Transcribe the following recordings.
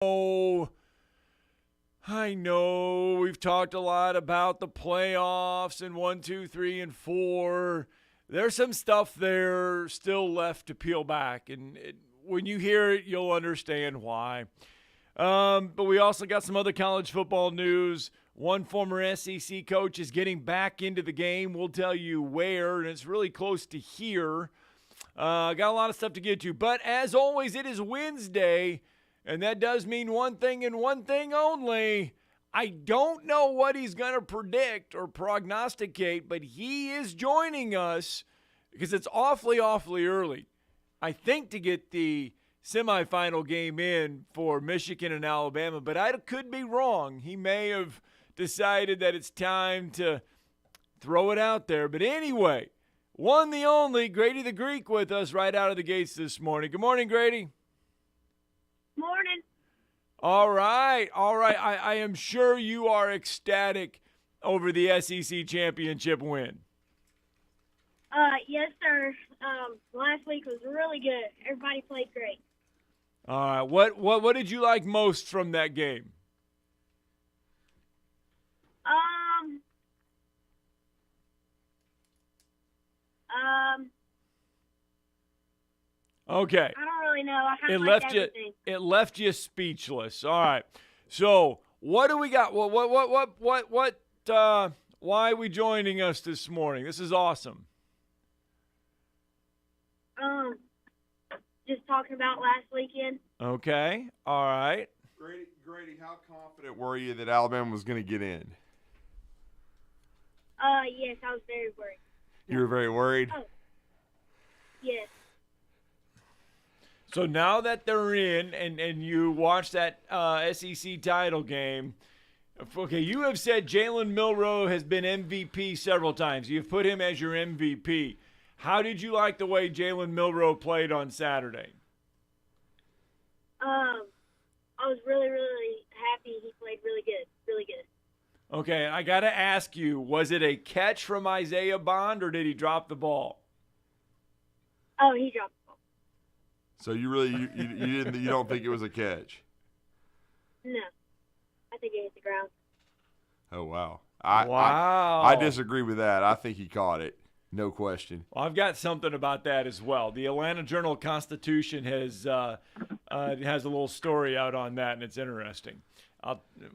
Oh, I know we've talked a lot about the playoffs and 1, 2, 3, and 4. There's some stuff there still left to peel back, and when you hear it, you'll understand why. But we also got some other college football news. One former SEC coach is getting back into the game. We'll tell you where, and it's really close to here. Got a lot of stuff to get to. But as always, it is Wednesday, and that does mean one thing and one thing only. I don't know what he's going to predict or prognosticate, but he is joining us because it's awfully, awfully early. I think to get the semifinal game in for Michigan and Alabama, but I could be wrong. He may have decided that it's time to throw it out there. But anyway, one the only, Grady the Greek with us right out of the gates this morning. Good morning, Grady. Morning. All right. I am sure you are ecstatic over the SEC championship win. Yes, sir. Last week was really good. Everybody played great. All right. What did you like most from that game? Okay. I don't really know. I kind of left everything. It left you speechless. All right. So what do we got? Why are we joining us this morning? This is awesome. Just talking about last weekend. Okay. All right. Grady, how confident were you that Alabama was going to get in? Yes, I was very worried. You were very worried? Oh. Yes. So now that they're in and you watch that SEC title game, okay, you have said Jalen Milroe has been MVP several times. You've put him as your MVP. How did you like the way Jalen Milroe played on Saturday? I was really, really happy. He played really good. Really good. Okay, I got to ask you, was it a catch from Isaiah Bond or did he drop the ball? Oh, he dropped the ball. So you don't think it was a catch? No. I think he hit the ground. Oh, wow. Wow. I disagree with that. I think he caught it. No question. Well, I've got something about that as well. The Atlanta Journal-Constitution has a little story out on that, and it's interesting.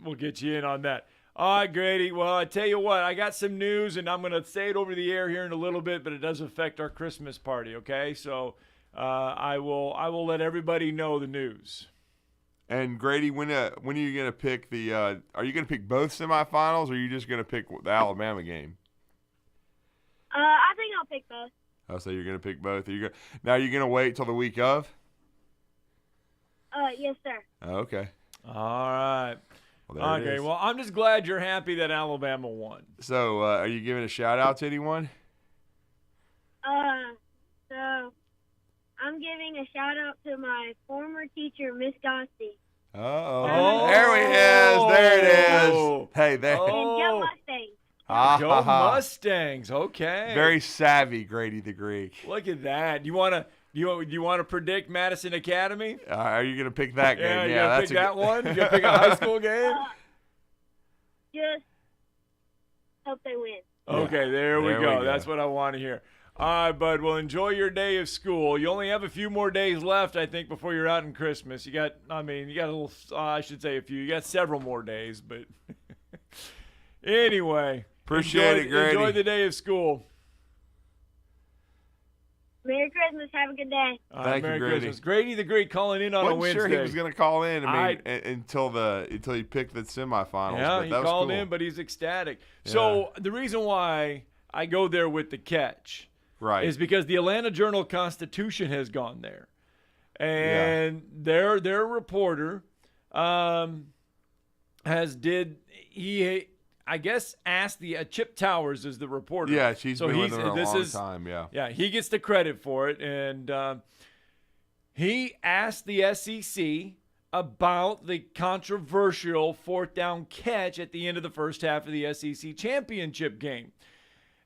We'll get you in on that. All right, Grady. Well, I tell you what, I got some news, and I'm going to say it over the air here in a little bit, but it does affect our Christmas party, okay? So I will let everybody know the news. And Grady, when are you going to pick the? Are you going to pick both semifinals, or are you just going to pick the Alabama game? I think I'll pick both. Oh, so you're going to pick both. Now you're going to wait till the week of? Yes, sir. Oh, okay. All right. Well, okay. Well, I'm just glad you're happy that Alabama won. So, are you giving a shout out to anyone? So I'm giving a shout out to my former teacher, Miss Gosti. Oh, there he is. There it is. Hey, there. And Joe Mustang. Go Mustangs. Okay. Very savvy, Grady the Greek. Look at that. You want to predict Madison Academy? Are you going to pick that game? Yeah, you got to pick that one? You got to pick a high school game? Just hope they win. Okay, there we There we go. go. That's what I want to hear. All right, bud. Well, enjoy your day of school. You only have a few more days left, I think, before you're out in Christmas. You got a little, I should say a few. You got several more days, but anyway. Appreciate it, Grady. Enjoy the day of school. Merry Christmas. Have a good day. Thank Merry you, Grady. Christmas. Grady the Greek calling in on a Wasn't Wednesday. sure he was going to call in. Until he picked the semifinals. Yeah, but he that was called cool. in, but he's ecstatic. So the reason why I go there with the catch is because the Atlanta Journal-Constitution has gone there. And their reporter I guess asked Chip Towers is the reporter. Yeah, she's been with him for a long time, yeah. Yeah, he gets the credit for it. And he asked the SEC about the controversial fourth down catch at the end of the first half of the SEC championship game.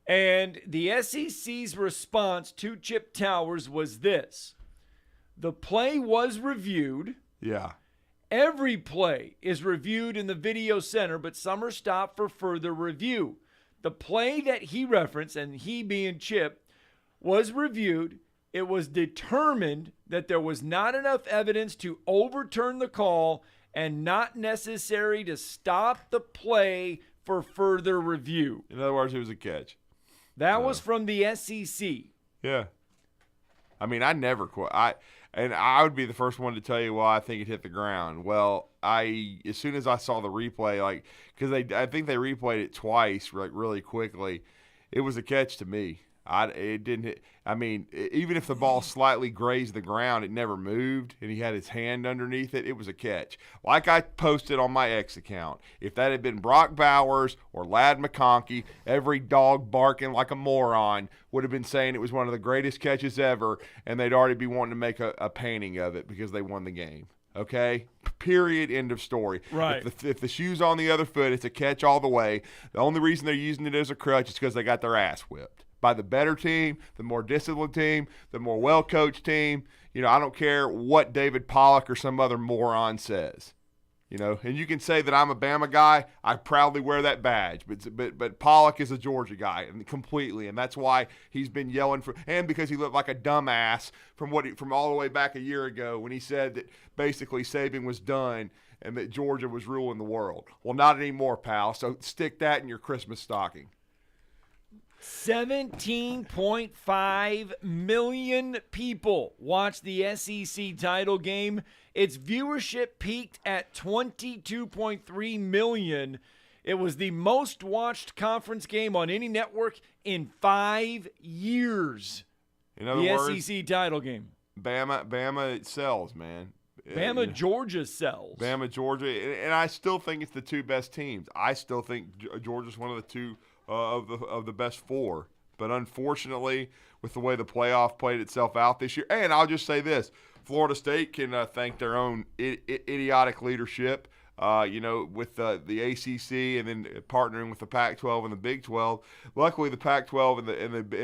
And the SEC's response to Chip Towers was this. The play was reviewed. Yeah. Every play is reviewed in the video center, but some are stopped for further review. The play that he referenced, and he being Chip, was reviewed. It was determined that there was not enough evidence to overturn the call and not necessary to stop the play for further review. In other words, it was a catch. That was from the SEC. Yeah. I mean, I never quit. I would be the first one to tell you, well, I think it hit the ground. Well, as soon as I saw the replay, because I think they replayed it twice, really quickly, it was a catch to me. It didn't hit. I mean, even if the ball slightly grazed the ground, it never moved, and he had his hand underneath it, it was a catch. Like I posted on my X account, if that had been Brock Bowers or Ladd McConkey, every dog barking like a moron would have been saying it was one of the greatest catches ever, and they'd already be wanting to make a painting of it because they won the game. Okay? Period. End of story. Right. If the shoe's on the other foot, it's a catch all the way. The only reason they're using it as a crutch is because they got their ass whipped by the better team, the more disciplined team, the more well-coached team. I don't care what David Pollock or some other moron says. And you can say that I'm a Bama guy. I proudly wear that badge. But Pollock is a Georgia guy, and completely, and that's why he's been yelling for, and because he looked like a dumbass from all the way back a year ago when he said that basically Saban was done and that Georgia was ruling the world. Well, not anymore, pal. So stick that in your Christmas stocking. 17.5 million people watched the SEC title game. Its viewership peaked at 22.3 million. It was the most watched conference game on any network in 5 years. In other words, the SEC title game. Bama it sells, man. Bama, Georgia sells. Bama, Georgia, and I still think it's the two best teams. I still think Georgia's one of the two of the best four. But unfortunately, with the way the playoff played itself out this year, and I'll just say this, Florida State can thank their own idiotic leadership, with the ACC and then partnering with the Pac-12 and the Big 12. Luckily, the Pac-12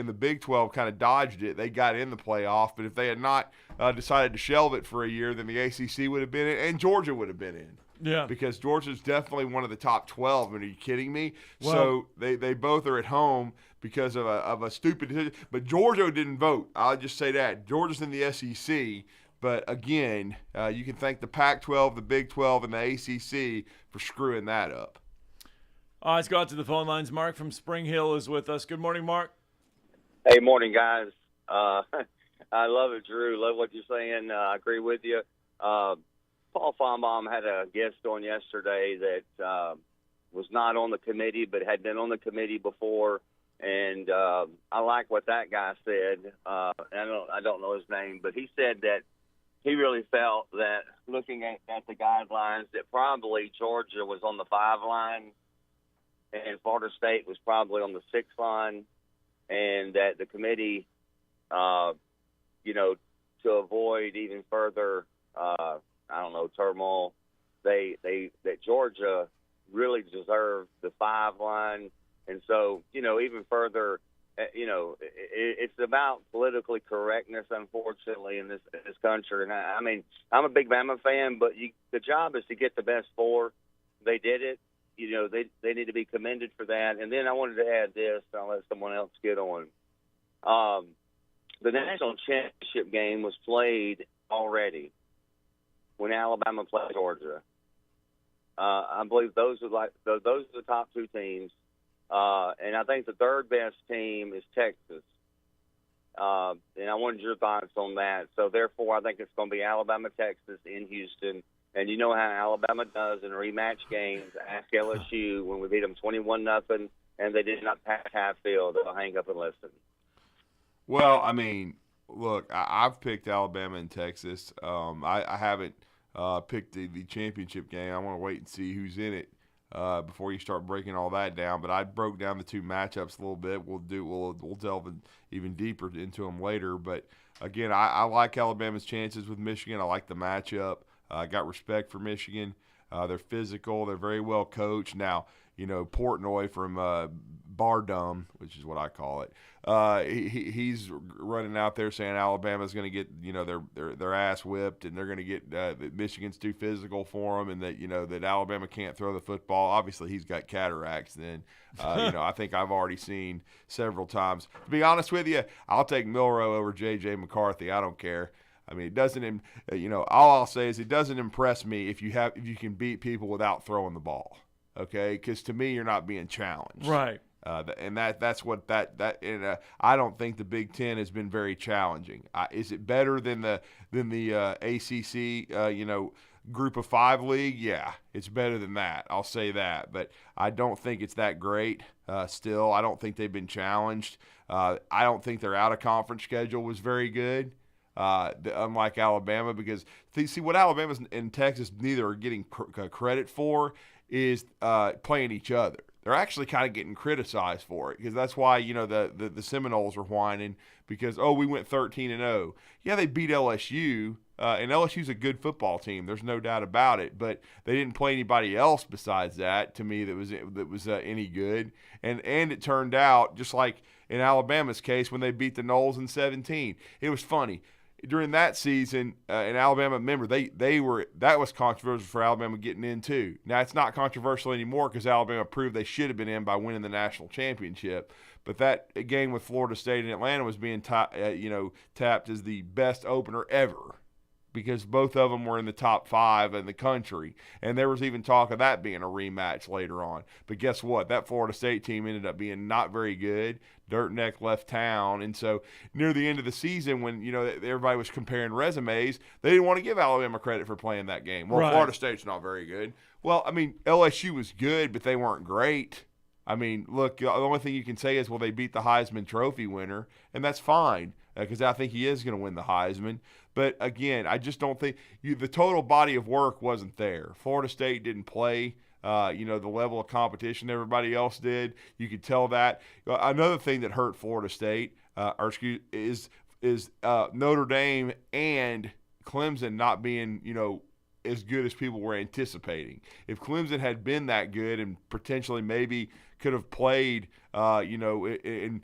and the Big 12 kind of dodged it. They got in the playoff, but if they had not decided to shelve it for a year, then the ACC would have been in and Georgia would have been in. Yeah. Because Georgia's definitely one of the top 12. I mean, are you kidding me? Well, so they both are at home because of a stupid decision. But Georgia didn't vote. I'll just say that. Georgia's in the SEC. But, again, you can thank the Pac-12, the Big 12, and the ACC for screwing that up. Let's go out to the phone lines. Mark from Spring Hill is with us. Good morning, Mark. Hey, morning, guys. I love it, Drew. Love what you're saying. I agree with you. Paul Feinbaum had a guest on yesterday that was not on the committee but had been on the committee before, and I like what that guy said. I don't know his name, but he said that he really felt that looking at the guidelines that probably Georgia was on the 5 line and Florida State was probably on the 6 line, and that the committee, to avoid even further turmoil, that Georgia really deserved the 5 line. And so, even further, it's about politically correctness, unfortunately, in this country. And I mean, I'm a big Bama fan, but the job is to get the best 4. They did it. They need to be commended for that. And then I wanted to add this, and I'll let someone else get on. The national championship game was played already when Alabama played Georgia. I believe those are the top 2 teams. And I think the third best team is Texas. And I wanted your thoughts on that. So therefore, I think it's going to be Alabama, Texas in Houston. And you know how Alabama does in rematch games. Ask LSU when we beat them 21-0, and they did not pass half field. They'll hang up and listen. Well, I mean, look, I've picked Alabama and Texas. I haven't picked the championship game. I want to wait and see who's in it before you start breaking all that down. But I broke down the 2 matchups a little bit. We'll delve even deeper into them later. But again, I like Alabama's chances with Michigan. I like the matchup. I got respect for Michigan. They're physical. They're very well coached. Now, Portnoy from Bardum, which is what I call it, he's running out there saying Alabama's going to get their ass whipped, and they're going to get that Michigan's too physical for them, and that that Alabama can't throw the football. Obviously, he's got cataracts. Then I think I've already seen several times. To be honest with you, I'll take Milroe over J.J. McCarthy. I don't care. I mean, it doesn't. All I'll say is it doesn't impress me if you can beat people without throwing the ball. Okay, because to me, you're not being challenged. Right. And that's what I don't think the Big Ten has been very challenging. Is it better than the ACC Group of 5 league? Yeah, it's better than that. I'll say that, but I don't think it's that great. Still, I don't think they've been challenged. I don't think their out of conference schedule was very good. Unlike Alabama, because see what Alabama and Texas neither are getting credit for is playing each other. They're actually kind of getting criticized for it, because that's why the Seminoles are whining because we went 13-0. Yeah, they beat LSU, and LSU's a good football team. There's no doubt about it, but they didn't play anybody else besides that. To me, that was any good. And it turned out just like in Alabama's case when they beat the Noles in 17. It was funny. During that season in Alabama, remember, that was controversial for Alabama getting in too. Now, it's not controversial anymore because Alabama proved they should have been in by winning the national championship. But that game with Florida State and Atlanta was being tapped as the best opener ever, because both of them were in the top 5 in the country. And there was even talk of that being a rematch later on. But guess what? That Florida State team ended up being not very good. Dirt Neck left town. And so near the end of the season, when everybody was comparing resumes, they didn't want to give Alabama credit for playing that game. Well, right. Florida State's not very good. Well, I mean, LSU was good, but they weren't great. I mean, look, the only thing you can say is, well, they beat the Heisman Trophy winner, and that's fine, because I think he is going to win the Heisman. But, again, I just don't think the total body of work wasn't there. Florida State didn't play, the level of competition everybody else did. You could tell that. Another thing that hurt Florida State is Notre Dame and Clemson not being, as good as people were anticipating. If Clemson had been that good and potentially maybe could have played, and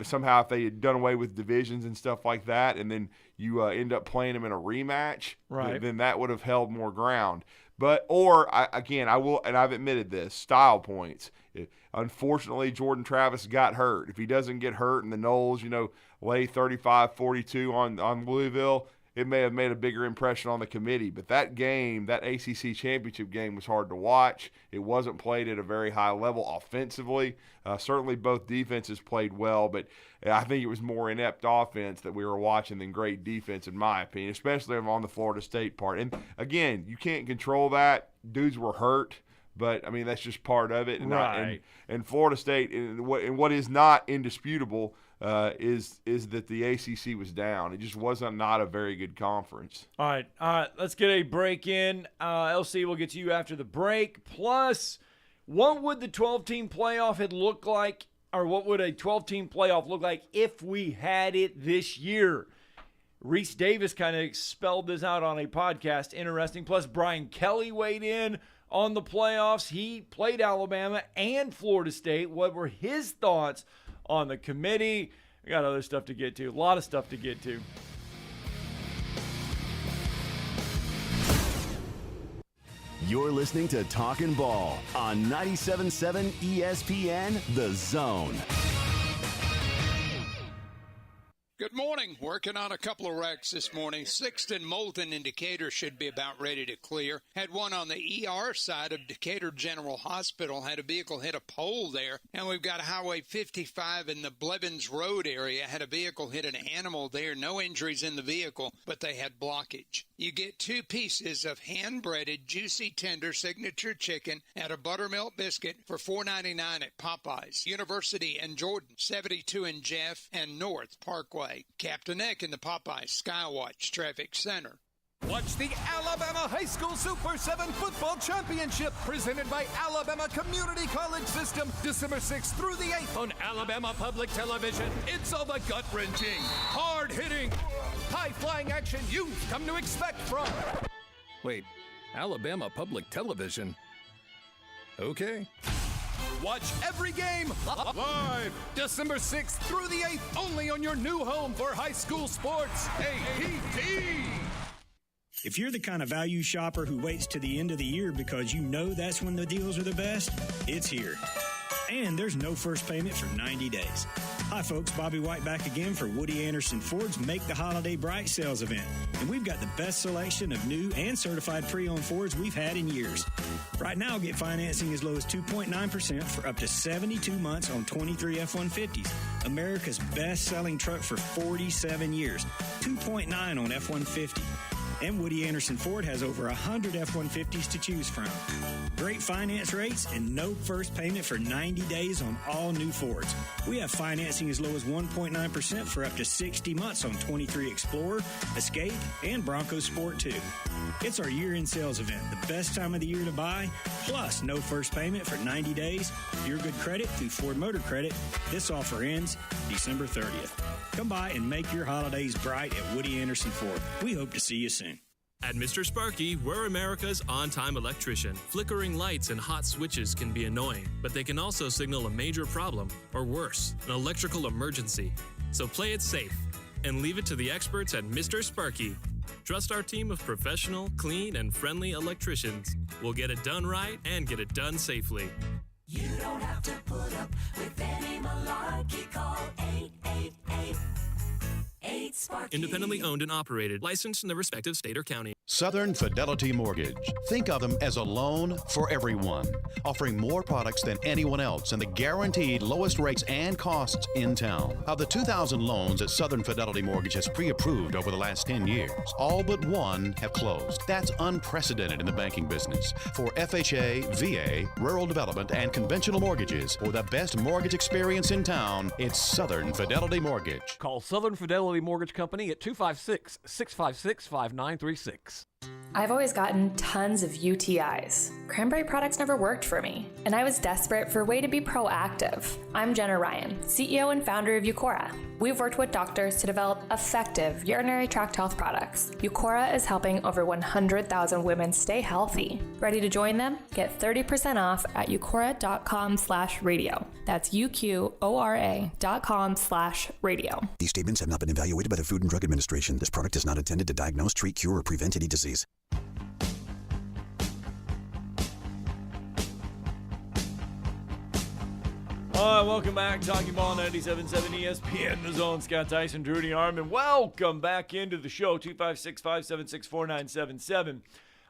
somehow if they had done away with divisions and stuff like that, and then you end up playing them in a rematch, right, then that would have held more ground. But I will, and I've admitted this, style points. Unfortunately, Jordan Travis got hurt. If he doesn't get hurt and the Noles, lay 35-42 on Louisville, it may have made a bigger impression on the committee. But that game, that ACC championship game, was hard to watch. It wasn't played at a very high level offensively. Certainly both defenses played well, but I think it was more inept offense that we were watching than great defense, in my opinion, especially on the Florida State part. And, again, you can't control that. Dudes were hurt. But, I mean, that's just part of it. And, right. And Florida State, and what is not indisputable is that the ACC was down. It just wasn't not a very good conference. All right. Let's get a break in. LC, we'll get to you after the break. Plus, what would the 12-team playoff look like, or what would a 12-team playoff look like if we had it this year? Reese Davis kind of spelled this out on a podcast. Interesting. Plus, Brian Kelly weighed in on the playoffs. He played Alabama and Florida State. What were his thoughts on the committee? We got other stuff to get to. A lot of stuff to get to. You're listening to Talkin' Ball on 97.7 ESPN, The Zone. Good morning. Working on a couple of wrecks this morning. Sixth and Moulton in Decatur should be about ready to clear. Had one on the ER side of Decatur General Hospital. Had a vehicle hit a pole there. And we've got Highway 55 in the Blevins Road area. Had a vehicle hit an animal there. No injuries in the vehicle, but they had blockage. You get 2 pieces of hand-breaded, juicy, tender signature chicken and a buttermilk biscuit for $4.99 at Popeyes. University and Jordan, 72 in Jeff and North Parkway. Captain Eck in the Popeye Skywatch Traffic Center. Watch the Alabama High School Super 7 Football Championship presented by Alabama Community College System December 6th through the 8th on Alabama Public Television. It's all the gut-wrenching, hard-hitting, high-flying action you've come to expect from... Wait, Alabama Public Television. Okay. Watch every game live December 6th through the 8th, only on your new home for high school sports, APT. If you're the kind of value shopper who waits to the end of the year because you know that's when the deals are the best, it's here. And there's no first payment for 90 days. Hi, folks. Bobby White back again for Woody Anderson Ford's Make the Holiday Bright sales event. And we've got the best selection of new and certified pre-owned Fords we've had in years. Right now, get financing as low as 2.9% for up to 72 months on 23 F-150s. America's best-selling truck for 47 years. 2.9 on F-150. And Woody Anderson Ford has over 100 F-150s to choose from. Great finance rates and no first payment for 90 days on all new Fords. We have financing as low as 1.9% for up to 60 months on 23 Explorer, Escape, and Bronco Sport 2. It's our year-end sales event, the best time of the year to buy, plus no first payment for 90 days, your good credit through Ford Motor Credit. This offer ends December 30th. Come by and make your holidays bright at Woody Anderson Ford. We hope to see you soon. At Mr. Sparky, we're America's on-time electrician. Flickering lights and hot switches can be annoying, but they can also signal a major problem, or worse, an electrical emergency. So play it safe and leave it to the experts at Mr. Sparky. Trust our team of professional, clean, and friendly electricians. We'll get it done right and get it done safely. You don't have to put up with any malarkey. Call 888-8-Sparky. Independently owned and operated, licensed in the respective state or county. Southern Fidelity Mortgage. Think of them as a loan for everyone, offering more products than anyone else and the guaranteed lowest rates and costs in town. Of the 2,000 loans that Southern Fidelity Mortgage has pre-approved over the last 10 years, all but one have closed. That's unprecedented in the banking business. For FHA, VA, rural development, and conventional mortgages, for the best mortgage experience in town, it's Southern Fidelity Mortgage. Call Southern Fidelity Mortgage Company at 256-656-5936. I've always gotten tons of UTIs. Cranberry products never worked for me, and I was desperate for a way to be proactive. I'm Jenna Ryan, CEO and founder of Eucora. We've worked with doctors to develop effective urinary tract health products. Eucora is helping over 100,000 women stay healthy. Ready to join them? Get 30% off at eucora.com/radio. That's UQORA.com/radio. These statements have not been evaluated by the Food and Drug Administration. This product is not intended to diagnose, treat, cure, or prevent any disease. All right, welcome back. Talking Ball 97.7 ESPN, The Zone. Scott Tyson, Drew DeArmond. Welcome back into the show, 256-576-4977.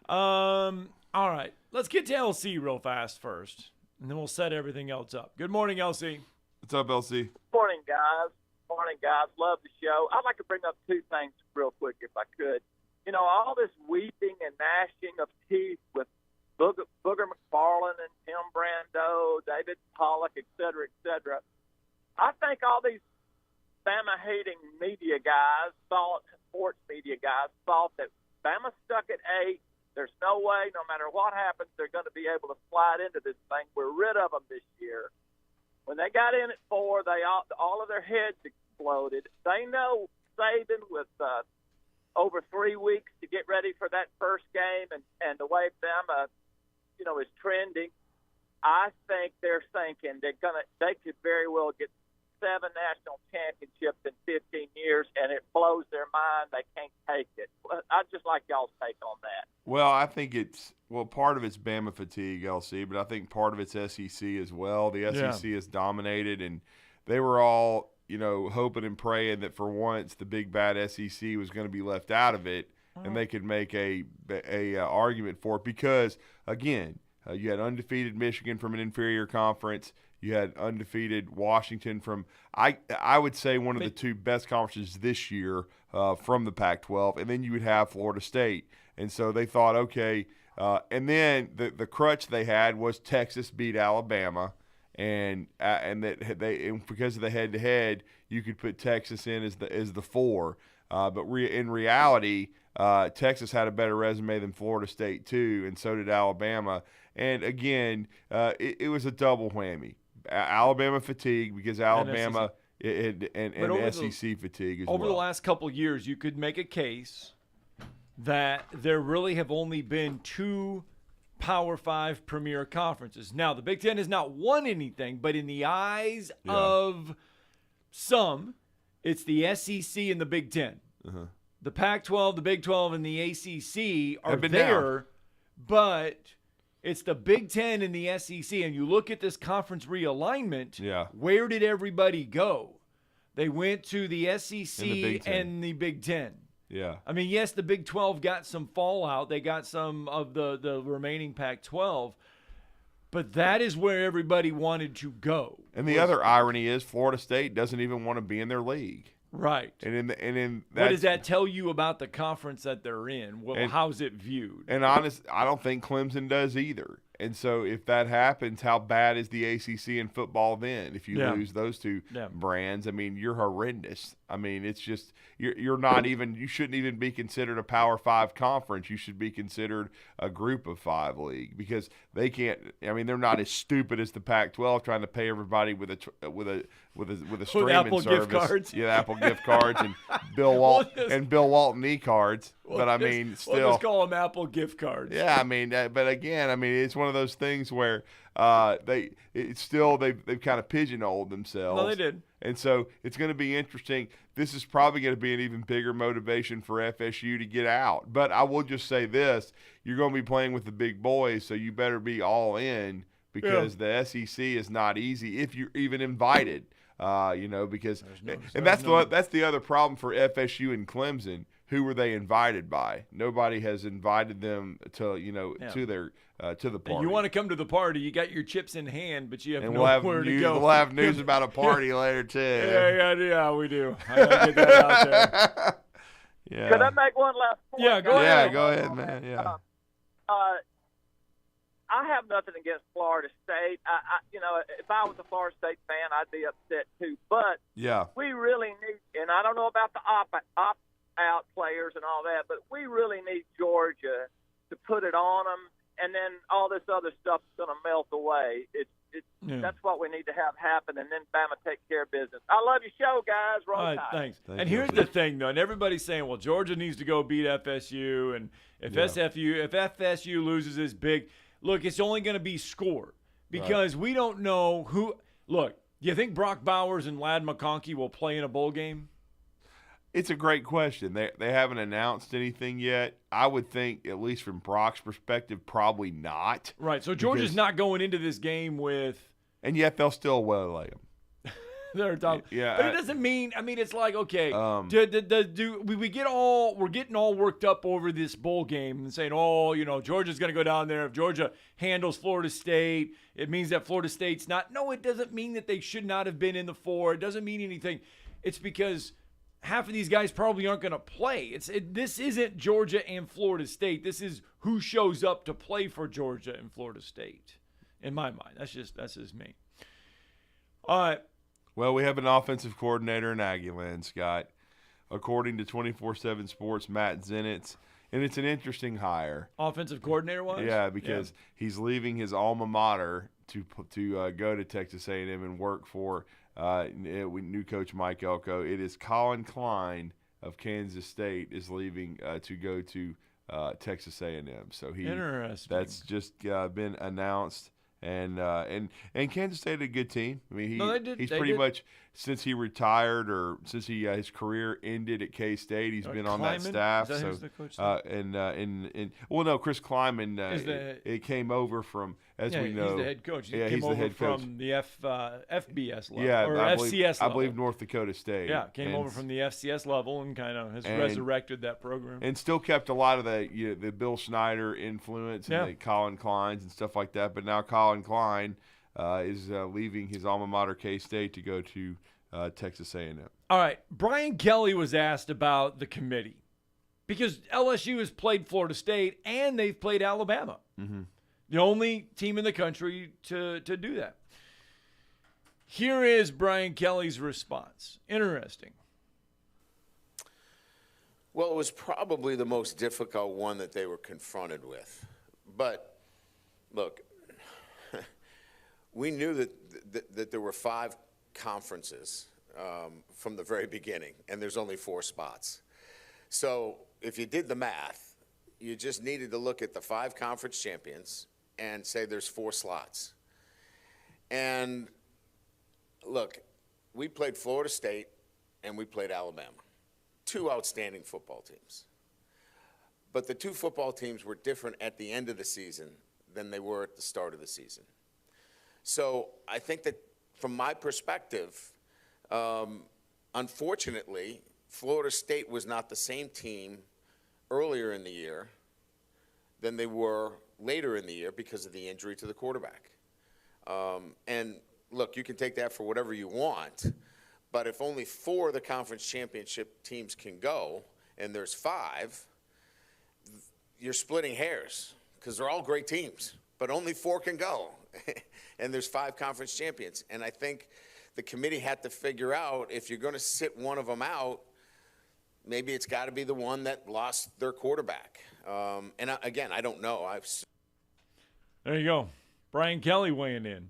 All right, let's get to LC real fast first, and then we'll set everything else up. Good morning, LC. What's up, LC? Morning, guys. Morning, guys. Love the show. I'd like to bring up two things real quick, if I could. You know, all this weeping and gnashing of teeth with Booger McFarland and Tim Brando, David Pollock, et cetera, et cetera. I think all these Bama-hating media guys, sports media guys, thought that Bama stuck at 8. There's no way, no matter what happens, they're going to be able to slide into this thing. We're rid of them this year. When they got in at 4, all of their heads exploded. They know Saban with over 3 weeks to get ready for that first game, and the way Bama, is trending. I think they're thinking they could very well get 7 national championships in 15 years, and it blows their mind. They can't take it. I'd just like y'all's take on that. Well, I think part of it's Bama fatigue, LC, but I think part of it's SEC as well. The SEC is dominated, and they were all, hoping and praying that for once the big bad SEC was going to be left out of it, and they could make a argument for it because, again, you had undefeated Michigan from an inferior conference. You had undefeated Washington from, I would say, one of the two best conferences this year from the Pac-12, and then you would have Florida State. And so they thought, okay, and then the crutch they had was Texas beat Alabama, and because of the head-to-head, you could put Texas in as the 4. But in reality, Texas had a better resume than Florida State too, and so did Alabama. And again, it was a double whammy. Alabama fatigue because Alabama and SEC fatigue as well. Over the last couple of years, you could make a case that there really have only been 2 Power 5 premier conferences. Now, the Big Ten has not won anything, but in the eyes of some, it's the SEC and the Big Ten. Uh-huh. The Pac-12, the Big 12, and the ACC are been there, down. but it's the Big Ten and the SEC. And you look at this conference realignment, where did everybody go? They went to the SEC and the Big Ten. Yeah. I mean, yes, the Big 12 got some fallout. They got some of the remaining Pac-12. But that is where everybody wanted to go. And the other irony is Florida State doesn't even want to be in their league. Right. And in what does that tell you about the conference that they're in? Well, how's it viewed? And honest, I don't think Clemson does either. And so if that happens, how bad is the ACC in football then? If you lose those 2 brands, I mean, you're horrendous. I mean, it's just you're not even – you shouldn't even be considered a Power 5 conference. You should be considered a Group of 5 league because they can't – I mean, they're not as stupid as the Pac-12 trying to pay everybody with a streaming Apple service. Gift cards. Yeah, Apple gift cards and Bill Walton e-cards. But I mean, still – we'll just call them Apple gift cards. Yeah, I mean, but again, I mean, it's one of those things where they've kind of pigeonholed themselves. No, they did. And so it's going to be interesting. This is probably going to be an even bigger motivation for FSU to get out. But I will just say this. You're going to be playing with the big boys, so you better be all in because the SEC is not easy if you're even invited. Because that's the other problem for FSU and Clemson. Who were they invited by? Nobody has invited them to to the party. And you want to come to the party? You got your chips in hand, but you have and nowhere to go. We'll have news about a party later too. Yeah, we do. I gotta get that out there. Yeah. Could I make one last point? Yeah, go ahead. Yeah, go ahead, man. Yeah. I have nothing against Florida State. If I was a Florida State fan, I'd be upset too. But we really need, and I don't know about the opt-out players and all that, but we really need Georgia to put it on them, and then all this other stuff's going to melt away. That's what we need to have happen, and then Bama take care of business. I love your show, guys. Roll All right, Tide. thanks. And here's the thing, though, and everybody's saying, well, Georgia needs to go beat FSU, and if FSU loses this big, look, it's only going to be score because we don't know who. Look, do you think Brock Bowers and Ladd McConkey will play in a bowl game? It's a great question. They haven't announced anything yet. I would think, at least from Brock's perspective, probably not. Right. So Georgia's not going into this game with. And yet they'll still waylay them. They're tough. Yeah. But it doesn't mean. I mean, it's like okay. We're getting all worked up over this bowl game and saying, Georgia's going to go down there. If Georgia handles Florida State, it means that Florida State's not. No, it doesn't mean that they should not have been in the 4. It doesn't mean anything. It's because half of these guys probably aren't going to play. This isn't Georgia and Florida State. This is who shows up to play for Georgia and Florida State. In my mind, that's just me. All right. Well, we have an offensive coordinator in Aggieland, Scott. According to 24/7 Sports, Matt Zenitz, and it's an interesting hire. Offensive coordinator-wise? Yeah, because he's leaving his alma mater to go to Texas A&M and work for new coach Mike Elko. It is Colin Klein of Kansas State is leaving to go to Texas A&M. So interesting. That's just been announced. And Kansas State had a good team. I mean, he's pretty much since he retired or since his career ended at K-State, he's been on that staff. Is that who's the coach? Chris Kleiman it came over from we know. He's the head coach. He came he's over the head from the FBS level or FCS level. I believe North Dakota State. Yeah, came over from the FCS level and kind of has resurrected that program. And still kept a lot of the Bill Schneider influence and the Colin Kleins and stuff like that. But now Colin Klein is leaving his alma mater K-State to go to Texas A&M. All right, Brian Kelly was asked about the committee because LSU has played Florida State and they've played Alabama. Mm-hmm. The only team in the country to do that. Here is Brian Kelly's response. Interesting. Well, it was probably the most difficult one that they were confronted with. But, look, we knew that there were 5 conferences from the very beginning, and there's only 4 spots. So if you did the math, you just needed to look at the 5 conference champions and say there's 4 slots. And look, we played Florida State and we played Alabama. 2 outstanding football teams. But the 2 football teams were different at the end of the season than they were at the start of the season. So I think that from my perspective, unfortunately, Florida State was not the same team earlier in the year than they were later in the year because of the injury to the quarterback. And look, you can take that for whatever you want, but if only 4 of the conference championship teams can go, and there's 5, you're splitting hairs because they're all great teams, but only 4 can go, and there's 5 conference champions. And I think the committee had to figure out if you're going to sit one of them out, maybe it's got to be the one that lost their quarterback. And again, I don't know. There you go. Brian Kelly weighing in.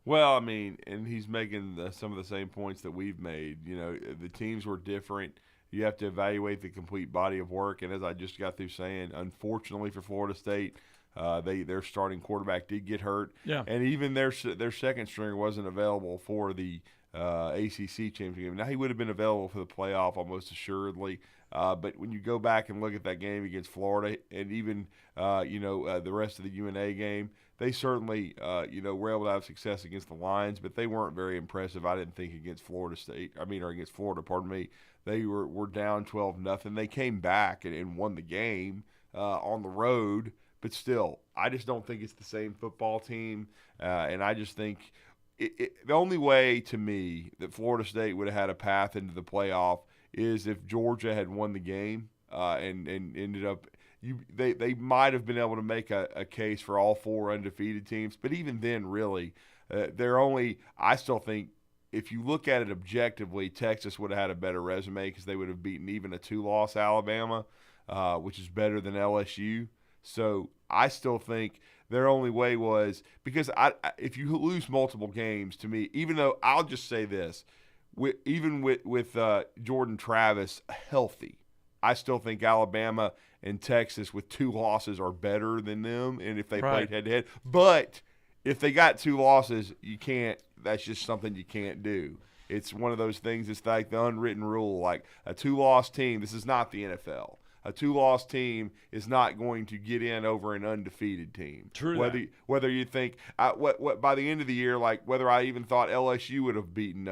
Well, I mean, and he's making some of the same points that we've made. You know, the teams were different. You have to evaluate the complete body of work. And as I just got through saying, unfortunately for Florida State, their starting quarterback did get hurt. Yeah. And even their second stringer wasn't available for the ACC championship game. Now, he would have been available for the playoff almost assuredly. But when you go back and look at that game against Florida and even, the rest of the UNA game, they certainly, were able to have success against the Lions, but they weren't very impressive, I didn't think, against Florida State. or against Florida, pardon me. They were down 12-0. They came back and won the game on the road, but still, I just don't think it's the same football team. And I just think the only way, to me, that Florida State would have had a path into the playoff is if Georgia had won the game and ended up – they might have been able to make a case for all 4 undefeated teams. But even then, really, I still think if you look at it objectively, Texas would have had a better resume because they would have beaten even a 2-loss Alabama, which is better than LSU. So I still think their only way was – because if you lose multiple games, to me, even though – I'll just say this – even with Jordan Travis healthy, I still think Alabama and Texas with 2 losses are better than them, and if they played head-to-head. But if they got 2 losses, you can't – that's just something you can't do. It's one of those things, it's like the unwritten rule, like a 2-loss team – this is not the NFL. A 2-loss team is not going to get in over an undefeated team. True. Whether you think by the end of the year, like whether I even thought LSU would have beaten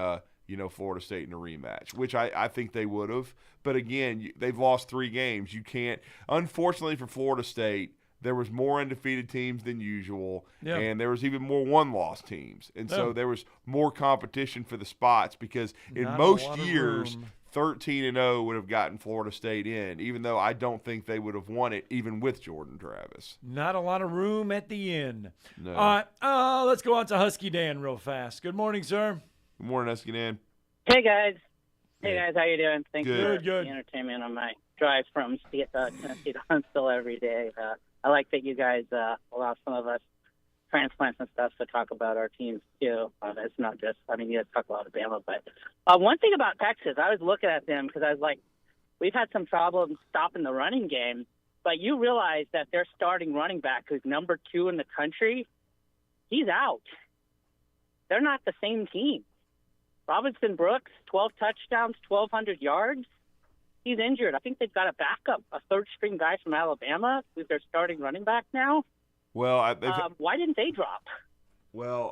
Florida State in a rematch, which I think they would have. But again, they've lost 3 games. You can't. Unfortunately for Florida State, there was more undefeated teams than usual, and there was even more 1-loss teams, and so there was more competition for the spots because in most years, 13-0 would have gotten Florida State in, even though I don't think they would have won it even with Jordan Travis. Not a lot of room at the end. No. All right, let's go on to Husky Dan real fast. Good morning, sir. Good morning, Husky Dan. Hey, guys. Hey, guys. How you doing? Thanks for good. the entertainment on my drive from Tennessee to Huntsville every day. I like that you guys allow some of us transplants and stuff to talk about our teams, too. It's not just, you guys talk a lot of Bama, but one thing about Texas, I was looking at them because I was like, we've had some problems stopping the running game, but you realize that their starting running back, who's number 2 in the country, he's out. They're not the same team. Robinson Brooks, 12 touchdowns, 1,200 yards. He's injured. I think they've got a backup, a third-string guy from Alabama, who's their starting running back now. Well, why didn't they drop? Well,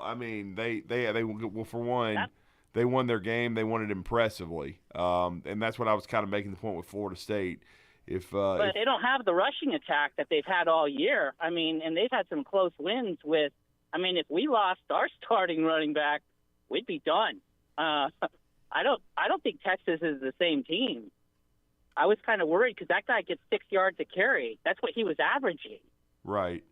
for one, they won their game. They won it impressively, and that's what I was kind of making the point with Florida State. But they don't have the rushing attack that they've had all year. And they've had some close wins with. If we lost our starting running back, we'd be done. I don't think Texas is the same team. I was kind of worried because that guy gets 6 yards a carry. That's what he was averaging. Right.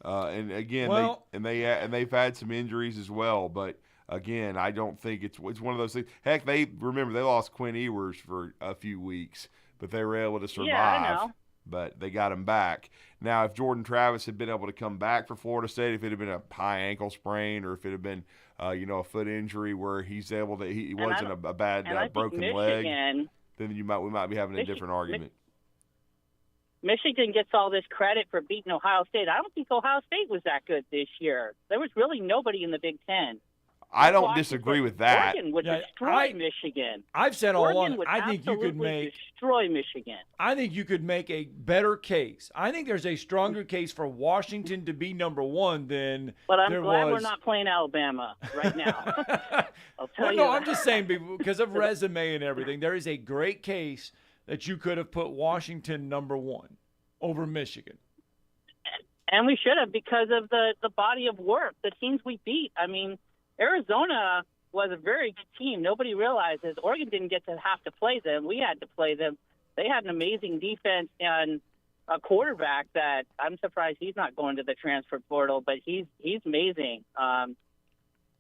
And again, they've had some injuries as well. But again, I don't think it's one of those things. Heck, they lost Quinn Ewers for a few weeks, but they were able to survive. Yeah, I know. But they got him back. Now, if Jordan Travis had been able to come back for Florida State, if it had been a high ankle sprain, or if it had been, a foot injury where he's able to, he wasn't a bad broken leg, then we might be having a different argument. Michigan gets all this credit for beating Ohio State. I don't think Ohio State was that good this year. There was really nobody in the Big Ten. I don't disagree with that. Oregon would destroy Michigan. I've said all Oregon along, would I think you could destroy Michigan. I think you could make a better case. I think there's a stronger case for Washington to be number one than But I'm there glad was. we're not playing Alabama right now. I'll tell Well, you no, that. I'm just saying because of resume and everything, there is a great case that you could have put Washington number one over Michigan. And we should have because of the body of work, the teams we beat. I mean, Arizona was a very good team. Nobody realizes Oregon didn't get to have to play them. We had to play them. They had an amazing defense and a quarterback that I'm surprised he's not going to the transfer portal, but he's amazing. And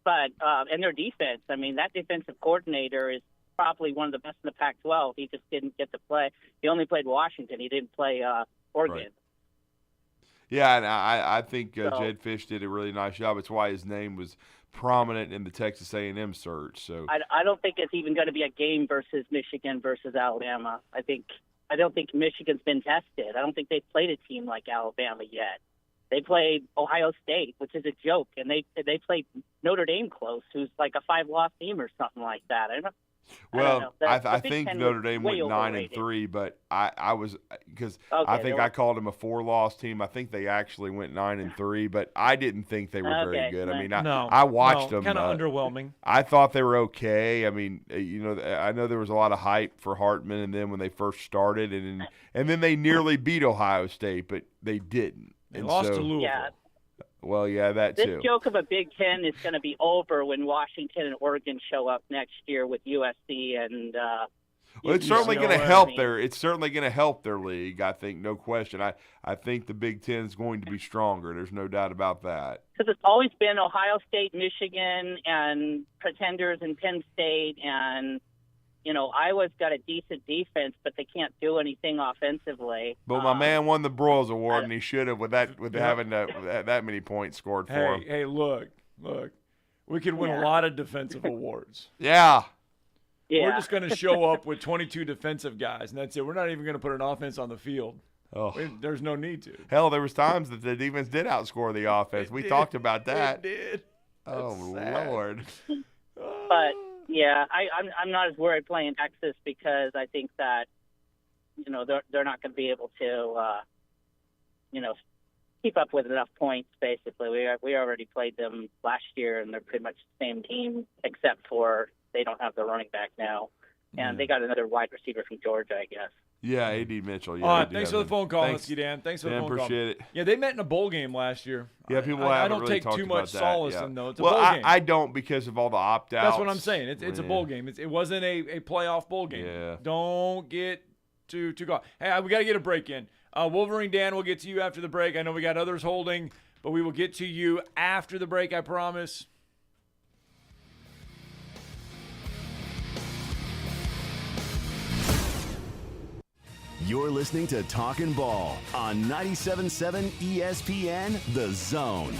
their defense, I mean, that defensive coordinator is probably one of the best in the Pac-12. He just didn't get to play. He only played Washington. He didn't play Oregon. Right. Yeah, and I think Jed Fish did a really nice job. It's why his name was prominent in the Texas A&M search. So I don't think it's even going to be a game versus Michigan versus Alabama. I don't think Michigan's been tested. I don't think they've played a team like Alabama yet. They played Ohio State, which is a joke, and they played Notre Dame close, who's like a 5-loss team or something like that. I think Notre Dame went 9-3, but I was because I think I called them a 4-loss team. I think they actually went 9-3, but I didn't think they were very good. I mean, I watched them. Kind of underwhelming. I thought they were okay. I mean, I know there was a lot of hype for Hartman and them when they first started, and then they nearly beat Ohio State, but they didn't. They lost to Louisville. Yeah. Well, yeah, that too. This joke of a Big Ten is going to be over when Washington and Oregon show up next year with USC and. Well, it's certainly going to help It's certainly going to help their league. I think, no question. I think the Big Ten is going to be stronger. There's no doubt about that. Because it's always been Ohio State, Michigan, and pretenders in Penn State, and Iowa's got a decent defense, but they can't do anything offensively. But my man won the Broyles Award, and he should have with having that many points scored for him. Hey, look, we could win a lot of defensive awards. Yeah. We're just going to show up with 22 defensive guys, and that's it. We're not even going to put an offense on the field. Oh. There's no need to. Hell, there was times that the defense did outscore the offense. We talked about that. It did. Oh, sad. Lord. But yeah, I'm not as worried playing Texas because I think that they're not going to be able to keep up with enough points. Basically, we already played them last year, and they're pretty much the same team except for they don't have the running back now, and they got another wide receiver from Georgia, I guess. Yeah, A.D. Mitchell. Yeah, All right, thanks for the phone call, Husky Dan. Thanks for the phone call. Appreciate it. Yeah, they met in a bowl game last year. Yeah, people I haven't don't really take talked too about much that. solace Yeah. in though. It's a well, bowl game. I don't because of all the opt-outs. That's what I'm saying. It's a bowl game. It wasn't a playoff bowl game. Yeah. Don't get too caught. Hey, we got to get a break in. Wolverine Dan, we'll get to you after the break. I know we got others holding, but we will get to you after the break, I promise. You're listening to Talkin' Ball on 97.7 ESPN, The Zone.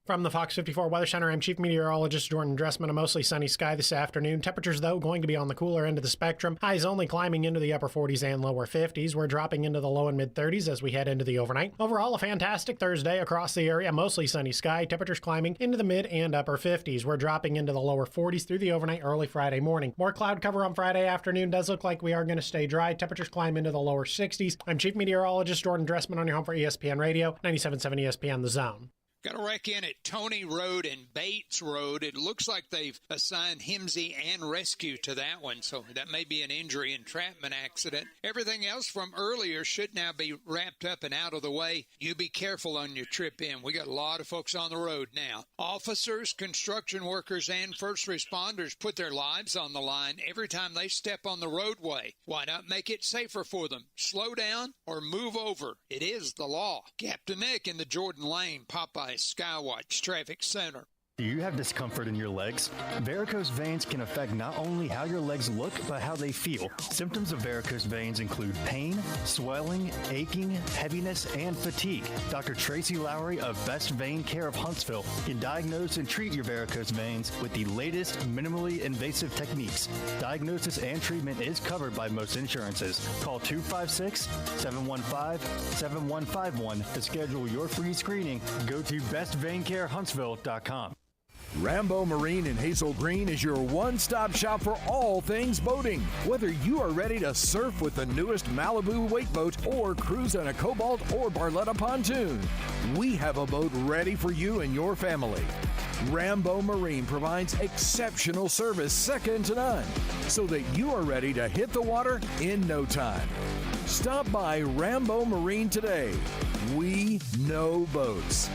From the Fox 54 Weather Center, I'm Chief Meteorologist Jordan Dressman. A mostly sunny sky this afternoon. Temperatures, though, going to be on the cooler end of the spectrum. Highs only climbing into the upper 40s and lower 50s. We're dropping into the low and mid 30s as we head into the overnight. Overall, a fantastic Thursday across the area. Mostly sunny sky. Temperatures climbing into the mid and upper 50s. We're dropping into the lower 40s through the overnight early Friday morning. More cloud cover on Friday afternoon. Does look like we are going to stay dry. Temperatures climb into the lower 60s. I'm Chief Meteorologist Jordan Dressman on your home for ESPN Radio, 97.7 ESPN The Zone. Got a wreck in at Tony Road and Bates Road. It looks like they've assigned Himsey and rescue to that one, so that may be an injury entrapment accident. Everything else from earlier should now be wrapped up and out of the way. You be careful on your trip in. We got a lot of folks on the road now. Officers, construction workers, and first responders put their lives on the line every time they step on the roadway. Why not make it safer for them? Slow down or move over. It is the law. Captain Nick in the Jordan Lane Popeye Skywatch Traffic Center. Do you have discomfort in your legs? Varicose veins can affect not only how your legs look, but how they feel. Symptoms of varicose veins include pain, swelling, aching, heaviness, and fatigue. Dr. Tracy Lowry of Best Vein Care of Huntsville can diagnose and treat your varicose veins with the latest minimally invasive techniques. Diagnosis and treatment is covered by most insurances. Call 256-715-7151 to schedule your free screening. Go to bestveincarehuntsville.com. Rambo Marine in Hazel Green is your one-stop shop for all things boating. Whether you are ready to surf with the newest Malibu wake boat or cruise on a Cobalt or Barletta pontoon, we have a boat ready for you and your family. Rambo Marine provides exceptional service second to none, so that you are ready to hit the water in no time. Stop by Rambo Marine today. We know boats.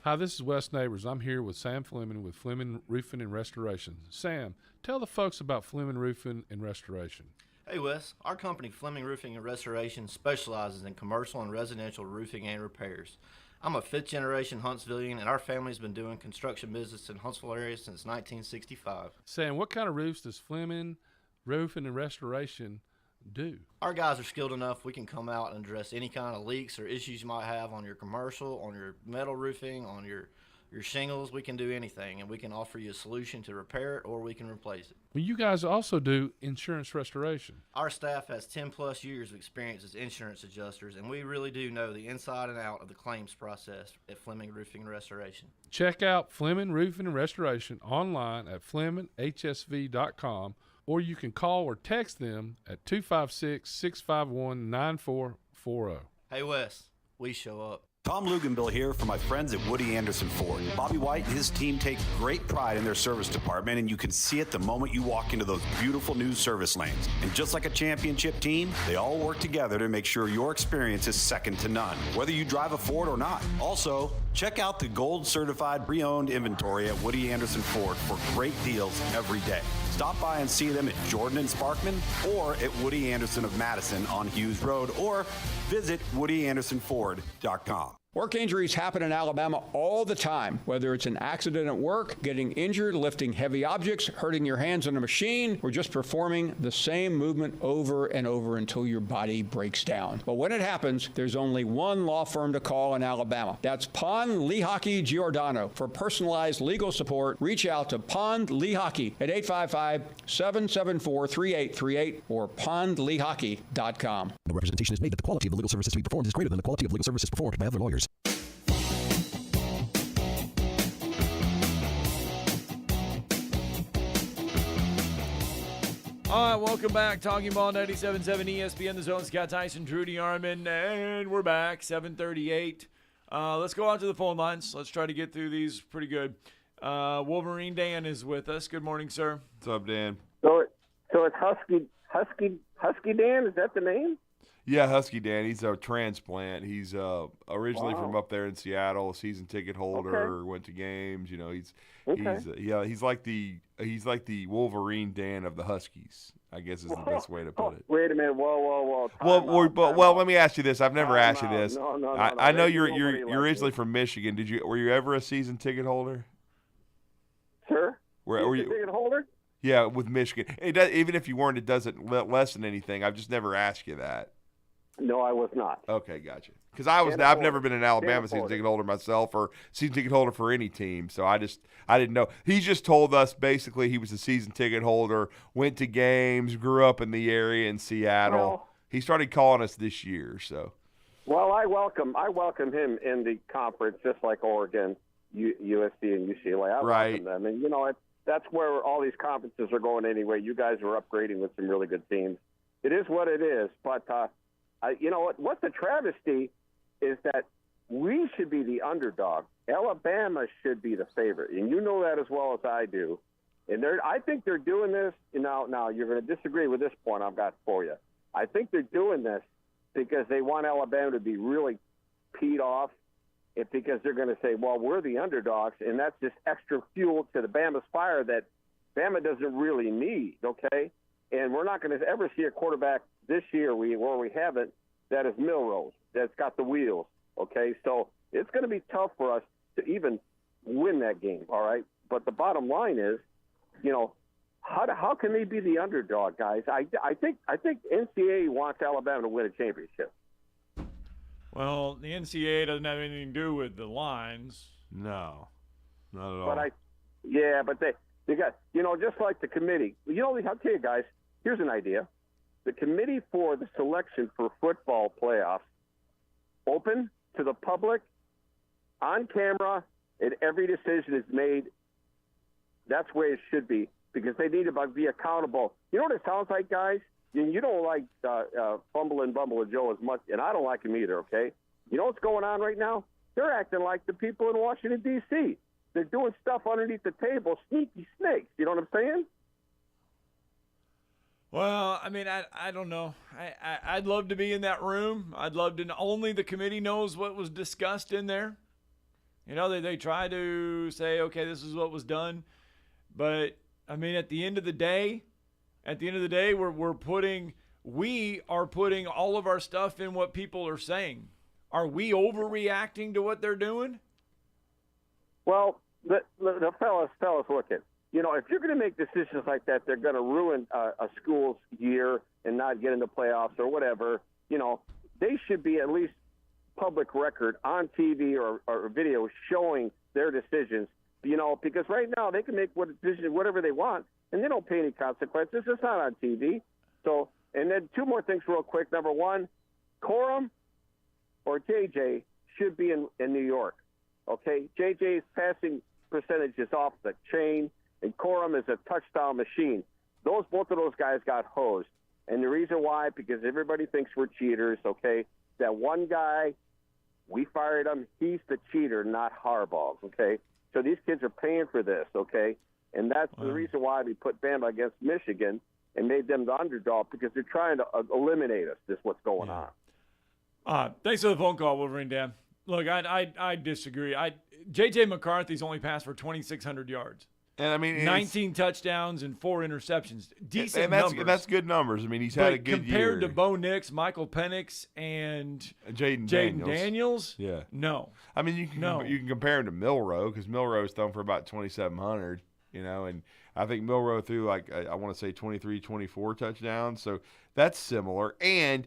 Hi, this is Wes Neighbors. I'm here with Sam Fleming with Fleming Roofing and Restoration. Sam, tell the folks about Fleming Roofing and Restoration. Hey Wes, our company Fleming Roofing and Restoration specializes in commercial and residential roofing and repairs. I'm a fifth generation Huntsvillian, and our family's been doing construction business in Huntsville area since 1965. Sam, what kind of roofs does Fleming Roofing and Restoration do? Our guys are skilled enough. We can come out and address any kind of leaks or issues you might have on your commercial, on your metal roofing, on your shingles. We can do anything, and we can offer you a solution to repair it, or we can replace it. Well, you guys also do insurance restoration. Our staff has 10 plus years of experience as insurance adjusters, and we really do know the inside and out of the claims process at Fleming Roofing and Restoration. Check out Fleming Roofing and Restoration online at FlemingHSV.com, or you can call or text them at 256-651-9440. Hey Wes, we show up. Tom Luganbill here for my friends at Woody Anderson Ford. Bobby White and his team take great pride in their service department, and you can see it the moment you walk into those beautiful new service lanes. And just like a championship team, they all work together to make sure your experience is second to none, whether you drive a Ford or not. Also, check out the gold certified pre-owned inventory at Woody Anderson Ford for great deals every day. Stop by and see them at Jordan and Sparkman or at Woody Anderson of Madison on Hughes Road, or visit WoodyAndersonFord.com. Work injuries happen in Alabama all the time, whether it's an accident at work, getting injured, lifting heavy objects, hurting your hands on a machine, or just performing the same movement over and over until your body breaks down. But when it happens, there's only one law firm to call in Alabama. That's Pond Lehocky Giordano. For personalized legal support, reach out to Pond Lehocky at 855-774-3838 or pondlehocky.com. The representation is made that the quality of the legal services to be performed is greater than the quality of legal services performed by other lawyers. All right, welcome back. Talking Ball 97.7 ESPN, The Zone. Scott Tyson, Drew DeArmond, and we're back, 7:38. Let's go out to the phone lines. Let's try to get through these pretty good. Wolverine Dan is with us. Good morning, sir. What's up, Dan? So it's Husky Dan? Is that the name? Yeah, Husky Dan. He's a transplant. He's originally from up there in Seattle, a season ticket holder, went to games. You know, he's like the Wolverine Dan of the Huskies, I guess is the best way to put it. Wait a minute. Whoa. Well, let me ask you this. I've never asked you this. No, I know you're nobody originally from Michigan. Were you ever a season ticket holder? Sir? Were you ticket holder? Yeah, with Michigan. Even if you weren't, it doesn't lessen anything. I've just never asked you that. No, I was not. Okay, gotcha. Because I've never been an Alabama season ticket holder myself, or season ticket holder for any team, so I didn't know. He just told us basically he was a season ticket holder, went to games, grew up in the area in Seattle. Well, he started calling us this year, so. Well, I welcome him in the conference, just like Oregon, USC, and UCLA. I welcome them, and that's where all these conferences are going anyway. You guys are upgrading with some really good teams. It is what it is, but. What's a travesty is that we should be the underdog. Alabama should be the favorite, and you know that as well as I do. And I think they're doing this. Now you're going to disagree with this point I've got for you. I think they're doing this because they want Alabama to be really peed off, and because they're going to say, well, we're the underdogs, and that's just extra fuel to the Bama's fire that Bama doesn't really need, okay? And we're not going to ever see a quarterback this year where we haven't, that is Milrose, that's got the wheels, okay? So it's going to be tough for us to even win that game, all right? But the bottom line is, how can they be the underdog, guys? I think NCAA wants Alabama to win a championship. Well, the NCAA doesn't have anything to do with the lines. No, not at all. But they got, just like the committee. I'll tell you guys, here's an idea. The committee for the selection for football playoffs, open to the public, on camera, and every decision is made. That's where it should be, because they need to be accountable. You know what it sounds like, guys? You don't like Fumble and Bumble and Joe as much, and I don't like him either, okay? You know what's going on right now? They're acting like the people in Washington, D.C. They're doing stuff underneath the table, sneaky snakes. You know what I'm saying? Well, I mean, I don't know. I'd love to be in that room. I'd love to. Only the committee knows what was discussed in there. They try to say, okay, this is what was done. But, I mean, at the end of the day, we are putting all of our stuff in what people are saying. Are we overreacting to what they're doing? Well, the fellas, look at. If you're going to make decisions like that, they're going to ruin a school's year and not get into playoffs or whatever. They should be at least public record on TV or video showing their decisions. Because right now they can make whatever they want, and they don't pay any consequences. It's not on TV. So, and then two more things real quick. Number one, Corum or JJ should be in New York. Okay, JJ's passing percentage is off the chain, and Corum is a touchdown machine. Both of those guys got hosed. And the reason why, because everybody thinks we're cheaters, okay? That one guy, we fired him. He's the cheater, not Harbaugh, okay? So these kids are paying for this, okay? And that's the reason why we put Bama against Michigan and made them the underdog, because they're trying to eliminate us. This is what's going on. Thanks for the phone call, Wolverine Dan. Look, I disagree. J.J. McCarthy's only passed for 2,600 yards. And I mean, 19 touchdowns and 4 interceptions. Decent numbers. numbers. That's good numbers. I mean, he's had a good year. Compared to Bo Nix, Michael Penix, and Jaden Daniels, yeah, no. I mean, you can compare him to Milroe, because Milroe's thrown for about 2,700. And I think Milroe threw I want to say 23, 24 touchdowns. So that's similar. And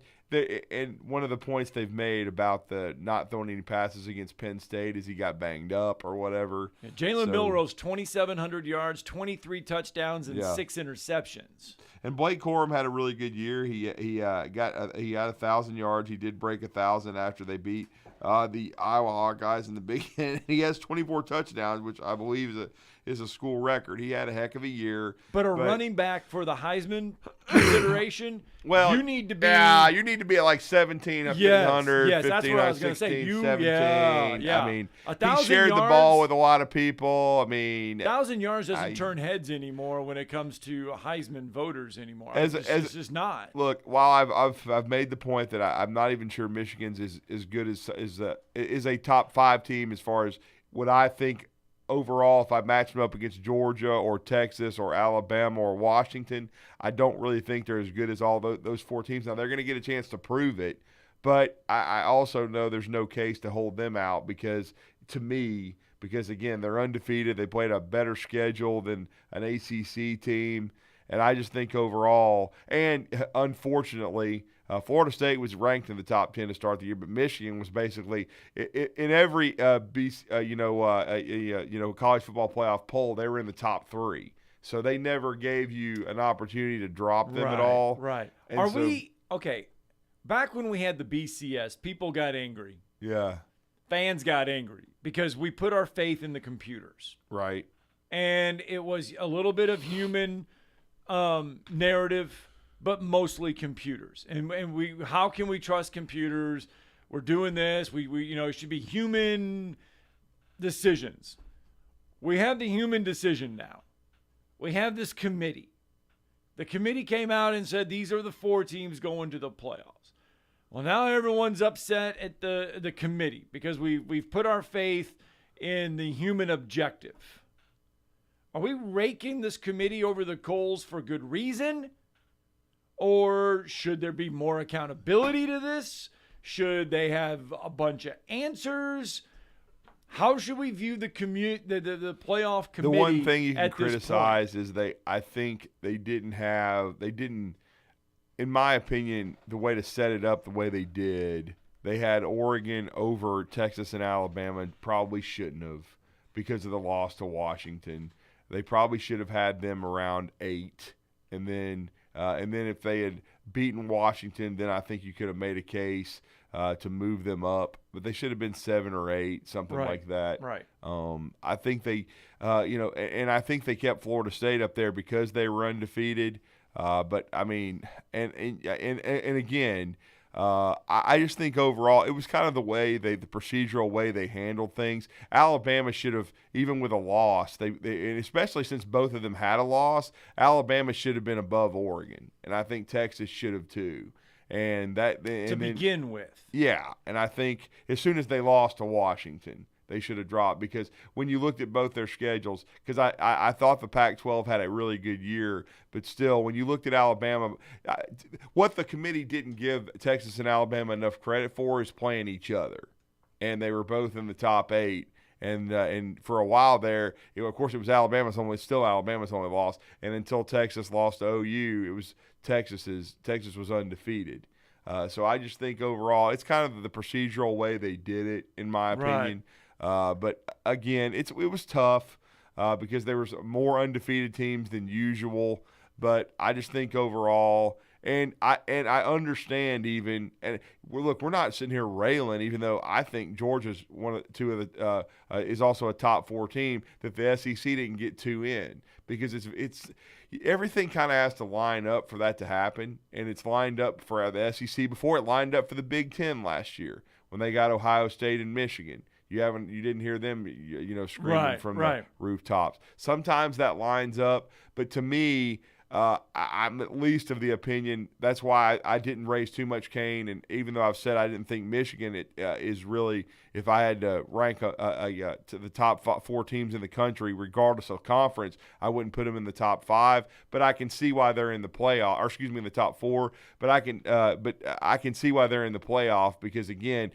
one of the points they've made about the not throwing any passes against Penn State is he got banged up or whatever. Yeah, Jalen Milroe's 2,700 yards, 23 touchdowns, and 6 interceptions. And Blake Corum had a really good year. He had 1,000 yards. He did break 1,000 after they beat the Iowa Hawkeyes in the Big Ten. He has 24 touchdowns, which I believe is a school record. He had a heck of a year. But running back for the Heisman consideration, well, you need to be you need to be at like 17 of 1,500, yes, 15 that's what I was going to say. 17. Yeah. I mean, he shared the ball with a lot of people. I mean, 1,000 yards doesn't turn heads anymore when it comes to Heisman voters anymore. It's just not. Look, while I've made the point that I'm not even sure Michigan's is good is a top 5 team as far as what I think overall. If I match them up against Georgia or Texas or Alabama or Washington, I don't really think they're as good as all those 4 teams. Now, they're going to get a chance to prove it, but I also know there's no case to hold them out because, again, they're undefeated. They played a better schedule than an ACC team, and I just think overall, and unfortunately, Florida State was ranked in the top 10 to start the year, but Michigan was basically in every college football playoff poll, they were in the top 3. So they never gave you an opportunity to drop them at all. Right. And back when we had the BCS, people got angry. Yeah. Fans got angry because we put our faith in the computers. Right. And it was a little bit of human narrative, but mostly computers. And how can we trust computers? We're doing this. It should be human decisions. We have the human decision now. We have this committee. The committee came out and said these are the 4 teams going to the playoffs. Well, now everyone's upset at the committee because we've put our faith in the human objective. Are we raking this committee over the coals for good reason? Or should there be more accountability to this? Should they have a bunch of answers? How should we view the playoff committee? The one thing you can at this criticize point? is I think they didn't, in my opinion, the way to set it up the way they did. They had Oregon over Texas and Alabama. Probably shouldn't have because of the loss to Washington. They probably should have had them around 8, and then if they had beaten Washington, then I think you could have made a case to move them up. But they should have been 7 or 8, something like that. Right. I think they, and I think they kept Florida State up there because they were undefeated. But I mean, and again. I just think overall it was kind of the procedural way they handled things. Alabama should have, even with a loss, and especially since both of them had a loss, Alabama should have been above Oregon, and I think Texas should have too. And begin with, yeah. And I think as soon as they lost to Washington, they should have dropped, because when you looked at both their schedules, because I thought the Pac-12 had a really good year, but still, when you looked at Alabama, what the committee didn't give Texas and Alabama enough credit for is playing each other, and they were both in the top 8. And for a while there, of course, it was Alabama's only loss, and until Texas lost to OU, it was Texas was undefeated. So I just think overall, it's kind of the procedural way they did it, in my opinion. But again, it was tough because there was more undefeated teams than usual. But I just think overall, and I understand even, and we're not sitting here railing, even though I think Georgia's is also a top 4 team, that the SEC didn't get 2 in, because it's everything kind of has to line up for that to happen, and it's lined up for the SEC before it lined up for the Big Ten last year when they got Ohio State and Michigan. You didn't hear them, screaming from the rooftops. Sometimes that lines up, but to me, I'm at least of the opinion that's why I didn't raise too much cane. And even though I've said I didn't think Michigan is really, if I had to rank to the top 4 teams in the country, regardless of conference, I wouldn't put them in the top 5. But I can see why they're in the playoff, or excuse me, in the top 4. But I can see why they're in the playoff, because again,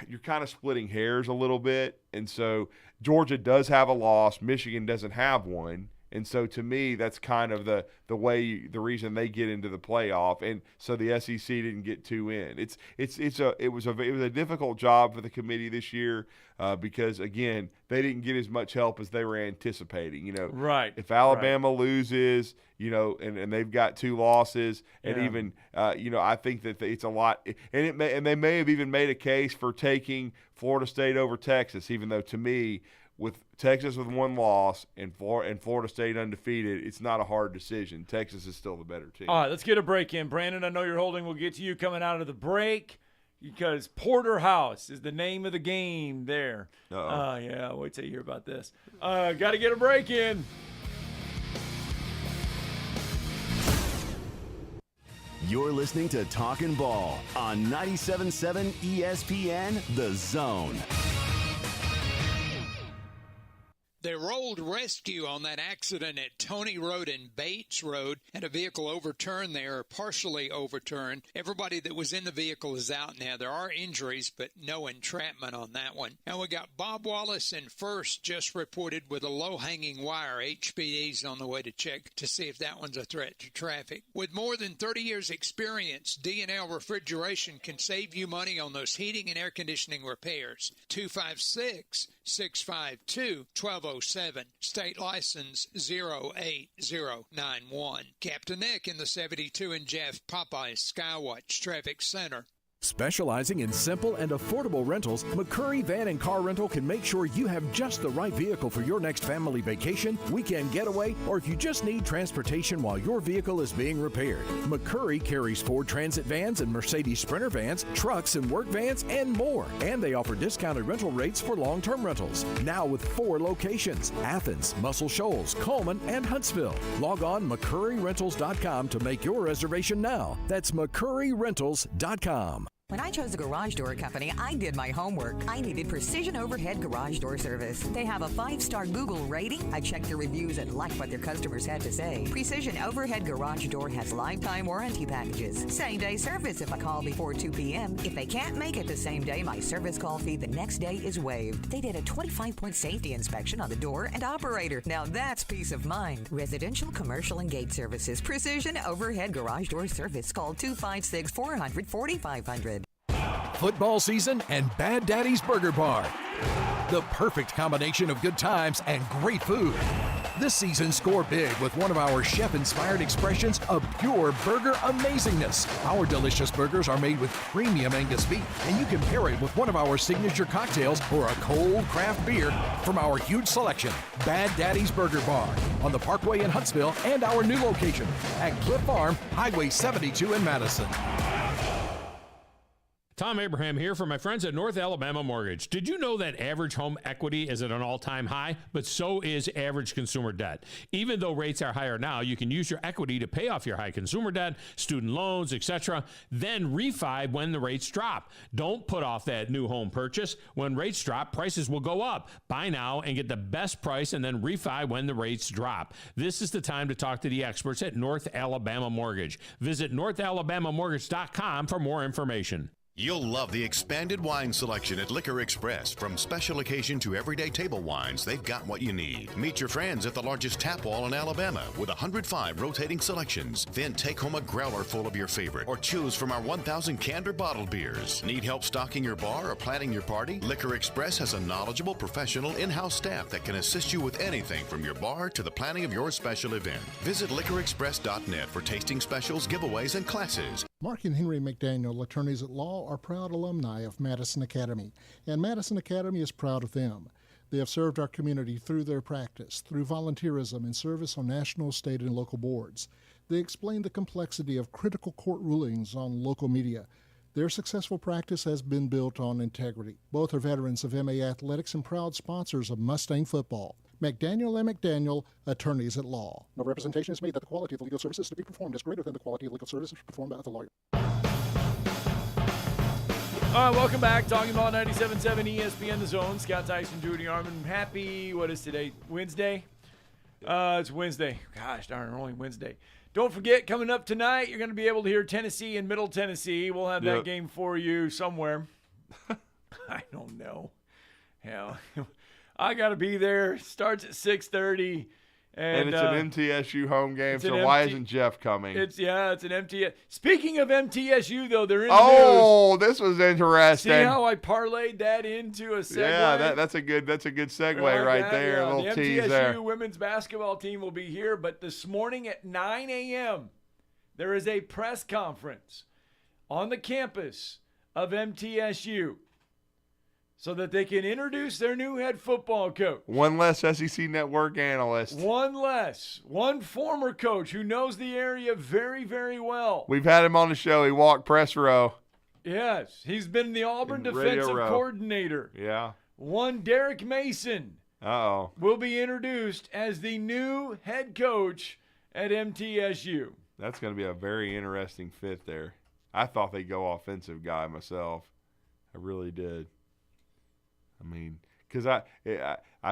you're kind of splitting hairs a little bit. And so Georgia does have a loss, Michigan doesn't have one. And so to me, that's kind of the reason they get into the playoff, and so the SEC didn't get 2 in. It was a difficult job for the committee this year because again, they didn't get as much help as they were anticipating. If Alabama loses, and they've got 2 losses, and even I think that it's a lot, and they may have even made a case for taking Florida State over Texas, even though to me, with Texas with 1 loss and Florida State undefeated, it's not a hard decision. Texas is still the better team. All right, let's get a break in. Brandon, I know you're holding. We'll get to you coming out of the break, because Porterhouse is the name of the game there. Yeah, wait till you hear about this. Got to get a break in. You're listening to Talkin' Ball on 97.7 ESPN, The Zone. They rolled rescue on that accident at Tony Road and Bates Road, and a vehicle overturned there, partially overturned. Everybody that was in the vehicle is out now. There are injuries, but no entrapment on that one. And we got Bob Wallace in first, just reported with a low-hanging wire. HPD's on the way to check to see if that one's a threat to traffic. With more than 30 years experience, D&L Refrigeration can save you money on those heating and air conditioning repairs. 256-652-1207. State license 08091. Captain Nick in the 72 and Jeff, Popeye Skywatch Traffic Center. Specializing in simple and affordable rentals, McCurry Van and Car Rental can make sure you have just the right vehicle for your next family vacation, weekend getaway, or if you just need transportation while your vehicle is being repaired. McCurry carries Ford Transit vans and Mercedes Sprinter vans, trucks and work vans, and more. And they offer discounted rental rates for long-term rentals. Now with 4 locations: Athens, Muscle Shoals, Coleman, and Huntsville. Log on McCurryRentals.com to make your reservation now. That's McCurryRentals.com. When I chose a garage door company, I did my homework. I needed Precision Overhead Garage Door Service. They have a 5-star Google rating. I checked their reviews and liked what their customers had to say. Precision Overhead Garage Door has lifetime warranty packages. Same-day service if I call before 2 p.m. If they can't make it the same day, my service call fee the next day is waived. They did a 25-point safety inspection on the door and operator. Now that's peace of mind. Residential, commercial, and gate services. Precision Overhead Garage Door Service. Call 256-400-4500. Football season and Bad Daddy's Burger Bar. The perfect combination of good times and great food. This season, score big with one of our chef-inspired expressions of pure burger amazingness. Our delicious burgers are made with premium Angus beef, and you can pair it with one of our signature cocktails or a cold craft beer from our huge selection. Bad Daddy's Burger Bar on the Parkway in Huntsville and our new location at Cliff Farm, Highway 72 in Madison. Tom Abraham here for my friends at North Alabama Mortgage. Did you know that average home equity is at an all-time high? But so is average consumer debt. Even though rates are higher now, you can use your equity to pay off your high consumer debt, student loans, etc., then refi when the rates drop. Don't put off that new home purchase. When rates drop, prices will go up. Buy now and get the best price and then refi when the rates drop. This is the time to talk to the experts at North Alabama Mortgage. Visit northalabamamortgage.com for more information. You'll love the expanded wine selection at Liquor Express. From special occasion to everyday table wines, they've got what you need. Meet your friends at the largest tap wall in Alabama with 105 rotating selections. Then take home a growler full of your favorite or choose from our 1,000 canned or bottled beers. Need help stocking your bar or planning your party? Liquor Express has a knowledgeable, professional in-house staff that can assist you with anything from your bar to the planning of your special event. Visit liquorexpress.net for tasting specials, giveaways, and classes. Mark and Henry McDaniel, attorneys at law, are proud alumni of Madison Academy, and Madison Academy is proud of them. They have served our community through their practice, through volunteerism and service on national, state, and local boards. They explain the complexity of critical court rulings on local media. Their successful practice has been built on integrity. Both are veterans of MA Athletics and proud sponsors of Mustang football. McDaniel and McDaniel, attorneys at law. No representation is made that the quality of the legal services to be performed is greater than the quality of legal services performed by the lawyer. All right, welcome back. Talking about 97.7 ESPN The Zone. Scott Tyson, Drew DeArmond. Happy, what is today? Wednesday? It's Wednesday. Gosh darn, only Wednesday. Don't forget, coming up tonight, you're going to be able to hear Tennessee and Middle Tennessee. We'll have that game for you somewhere. I don't know. Hell, I got to be there. Starts at 6:30. And it's an MTSU home game, so why isn't Jeff coming? It's an MTSU. Speaking of MTSU, though, they're in the news. This was interesting. See how I parlayed that into a segue? Yeah, that's a good segue right there. Yeah. A little the tease MTSU there. women's basketball team will be here, but this morning at 9 a.m., there is a press conference on the campus of MTSU so that they can introduce their new head football coach. One less SEC Network analyst. One less. One former coach who knows the area very, very well. We've had him on the show. He walked press row. Yes. He's been the Auburn defensive coordinator. Yeah. One Derek Mason Uh-oh. will be introduced as the new head coach at MTSU. That's going to be a very interesting fit there. I thought they'd go offensive guy myself. I really did. I mean, because I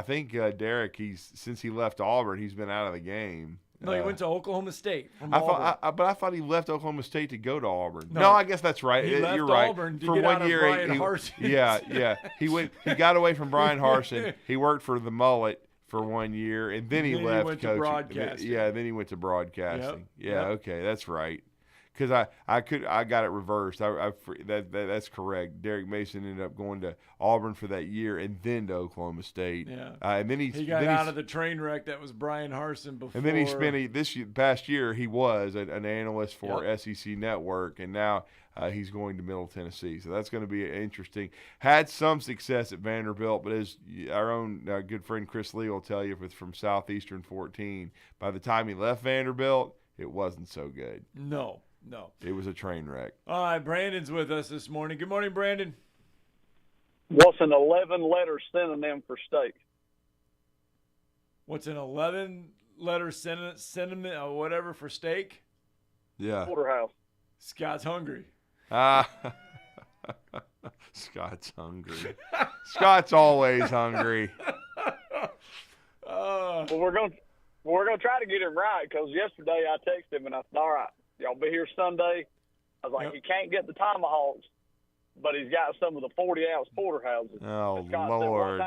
think Derek, since he left Auburn, he's been out of the game. No, he went to Oklahoma State from Auburn. Auburn. I thought he left Oklahoma State to go to Auburn. No, I guess that's right. He left You're right. Auburn to for get 1 out of year, Brian Harsin. Yeah. He got away from Brian Harsin. He worked for the Mullet for 1 year, and then he left. He went coaching. to broadcasting. Yeah, then he went to broadcasting. Yep. Yeah, okay, that's right. Because I got it reversed. That's correct. Derek Mason ended up going to Auburn for that year and then to Oklahoma State. Yeah. And then he got out of the train wreck that was Brian Harsin before. And then he spent past year he was an analyst for SEC Network, and now he's going to Middle Tennessee. So that's going to be interesting. Had some success at Vanderbilt, but as our own good friend Chris Lee will tell you from Southeastern 14, by the time he left Vanderbilt, it wasn't so good. No. It was a train wreck. All right, Brandon's with us this morning. Good morning, Brandon. What's an 11-letter synonym for steak? What's an 11-letter synonym or whatever for steak? Yeah. Porterhouse. Scott's hungry. Scott's hungry. Scott's always hungry. Well, we're gonna try to get him right, because yesterday I texted him and I said, "All right, y'all be here Sunday." I was like, "He can't get the tomahawks, but he's got some of the 40-ounce porterhouses." Oh, Scott Lord.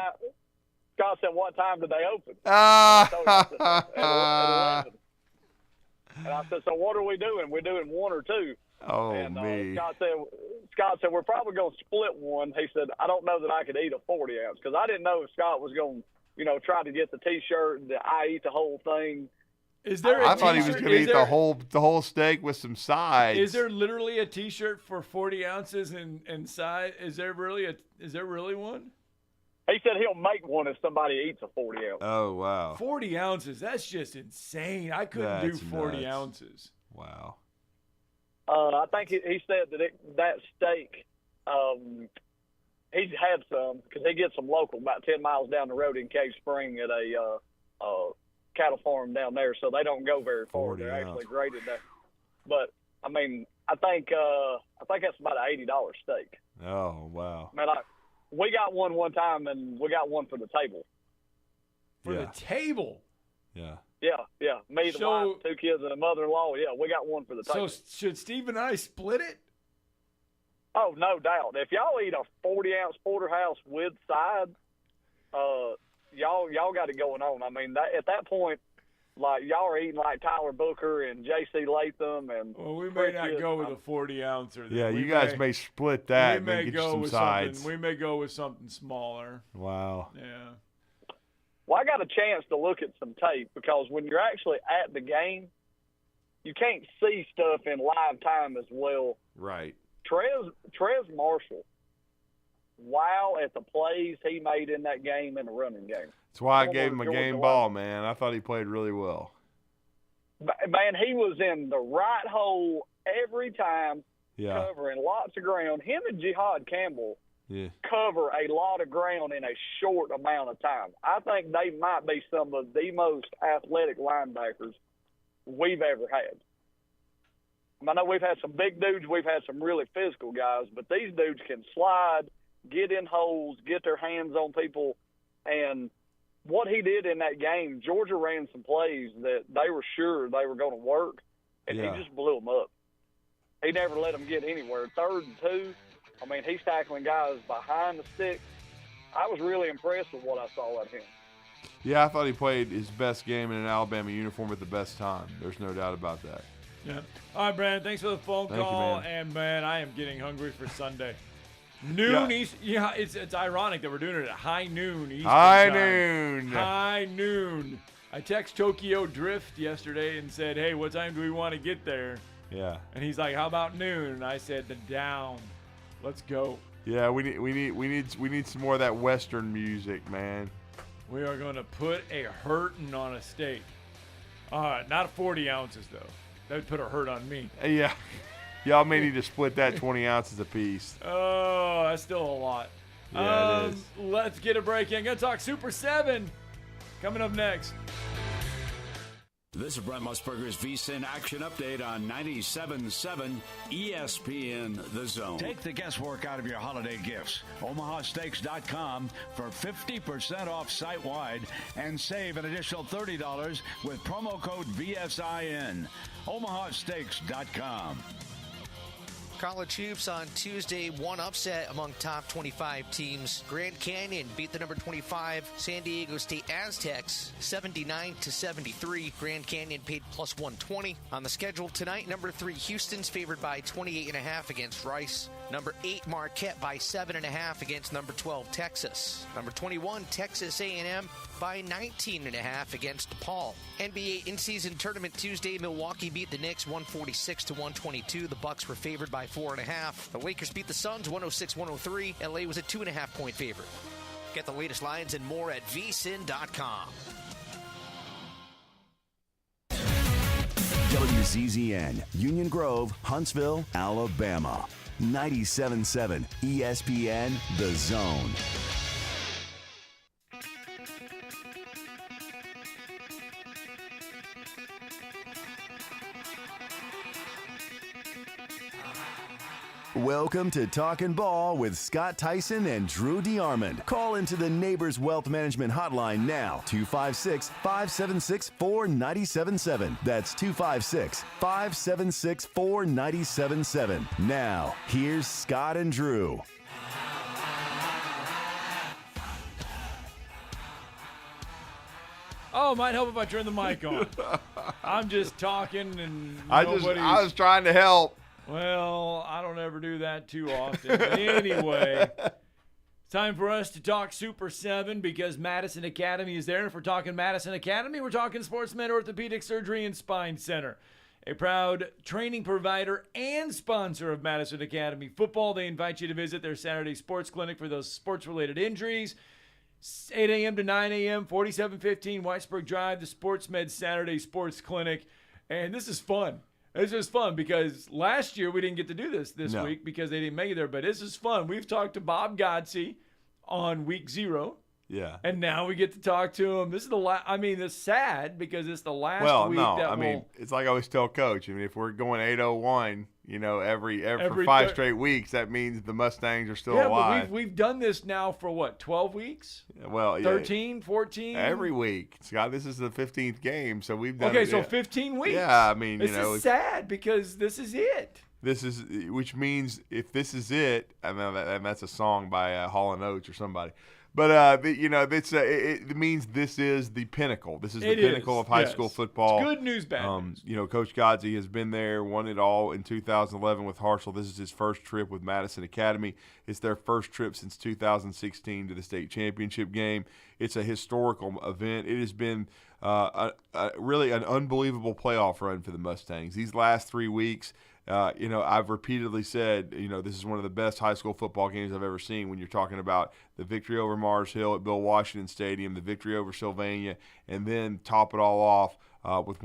Scott said, "What time did they open?" Ah. At 11. And I said, "So what are we doing? We're doing one or two?" Oh, and me. Scott said, "We're probably going to split one." He said, "I don't know that I could eat a 40-ounce," because I didn't know if Scott was going to, try to get the T-shirt and I eat the whole thing. I thought he was going to eat the whole steak with some sides. Is there literally a T-shirt for 40 ounces in size? Is there really one? He said he'll make one if somebody eats a 40-ounce. Oh, wow. 40 ounces. That's just insane. I couldn't do 40 nuts. ounces. Wow. I think he said that steak, he's had some, because he gets some local about 10 miles down the road in Cave Spring at a cattle farm down there, so they don't go very far. They're actually graded there. But, I mean, I think that's about an $80 steak. Oh, wow. Man, we got one time, and we got one for the table. For the table? Yeah. Yeah. Me, the wife, 2 kids, and a mother-in-law. Yeah, we got one for the table. So should Steve and I split it? Oh, no doubt. If y'all eat a 40-ounce porterhouse with side, y'all got it going on. I mean, at that point, like, y'all are eating like Tyler Booker and J.C. Latham. Well, we may not go with a 40-ouncer. Yeah, you guys may split that and may get go some with sides. We may go with something smaller. Wow. Yeah. Well, I got a chance to look at some tape, because when you're actually at the game, you can't see stuff in live time as well. Right. Trez Marshall, wow at the plays he made in that game, in the running game. That's why I gave him a game ball, man. I thought he played really well. Man, he was in the right hole every time, Yeah. covering lots of ground. Him and Jihad Campbell Yeah. cover a lot of ground in a short amount of time. I think they might be some of the most athletic linebackers we've ever had. I know we've had some big dudes, we've had some really physical guys, but these dudes can slide, get in holes, get their hands on people. And what he did in that game, Georgia ran some plays that they were sure they were going to work, and he just blew them up. He never let them get anywhere. 3rd and 2, I mean, he's tackling guys behind the sticks. I was really impressed with what I saw at him. Yeah, I thought he played his best game in an Alabama uniform at the best time. There's no doubt about that. Yeah. All right, Brandon, thanks for the phone Thank you, call. man. And, man, I am getting hungry for Sunday. Noon East. Yeah, it's ironic that we're doing it at high noon Eastern High time. noon. High noon. I text Tokyo Drift yesterday and said, "Hey, what time do we want to get there?" Yeah. And he's like, "How about noon?" And I said, "The down. Let's go." Yeah, we need some more of that Western music, man. We are going to put a hurtin' on a steak. Not 40 ounces though. That would put a hurt on me. Yeah. Y'all may need to split that 20 ounces apiece. Oh, that's still a lot. Yeah, it is. Let's get a break in. Gonna talk Super 7 coming up next. This is Brent Musburger's VSiN Action Update on 97.7 ESPN The Zone. Take the guesswork out of your holiday gifts. OmahaSteaks.com for 50% off site-wide and save an additional $30 with promo code VSIN. OmahaSteaks.com. College hoops on Tuesday, one upset among top 25 teams. Grand Canyon beat the number 25 San Diego State Aztecs 79-73. Grand Canyon paid plus 120. On the schedule tonight, number 3 Houston's favored by 28.5 against Rice. Number 8 Marquette by 7.5 against number 12 Texas. Number 21 Texas A&M by 19.5 against DePaul. NBA in-season tournament Tuesday, Milwaukee beat the Knicks 146-122. The Bucks were favored by 4.5. The Lakers beat the Suns 106-103. LA was a 2.5-point favorite. Get the latest lines and more at vsin.com. WZZN, Union Grove, Huntsville, Alabama. 97.7 ESPN The Zone. Welcome to Talkin' Ball with Scott Tyson and Drew DeArmond. Call into the Neighbors Wealth Management Hotline now, 256-576-4977. That's 256-576-4977. Now, here's Scott and Drew. Oh, it might help if I turn the mic on. I'm just talking and I was trying to help. Well, I don't ever do that too often. But anyway, it's time for us to talk Super 7 because Madison Academy is there. And if we're talking Madison Academy, we're talking Sports Med Orthopedic Surgery and Spine Center. A proud training provider and sponsor of Madison Academy football. They invite you to visit their Saturday sports clinic for those sports-related injuries. 8 a.m. to 9 a.m., 4715 Whitesburg Drive, the Sports Med Saturday Sports Clinic. And this is fun. This is fun because last year we didn't get to do this week because they didn't make it there. But this is fun. We've talked to Bob Godsey on week 0. Yeah. And now we get to talk to him. This is the last. I mean, it's sad because it's the last week it's like I always tell Coach. I mean, if we're going 801, every for 5 straight weeks, that means the Mustangs are still alive. But we've done this now for what, 12 weeks? Well, 13, 14? Every week. Scott, this is the 15th game, so we've done Okay, so 15 weeks. Yeah, I mean, this is sad because this is it. Which means if this is it, and that's a song by Hall & Oates or somebody. But it means this is the pinnacle. This is the pinnacle of high school football. It's good news, bad news. Coach Godsey has been there, won it all in 2011 with Hartselle. This is his first trip with Madison Academy. It's their first trip since 2016 to the state championship game. It's a historical event. It has been really an unbelievable playoff run for the Mustangs. These last 3 weeks. I've repeatedly said, this is one of the best high school football games I've ever seen when you're talking about the victory over Mars Hill at Bill Washington Stadium, the victory over Sylvania, and then top it all off with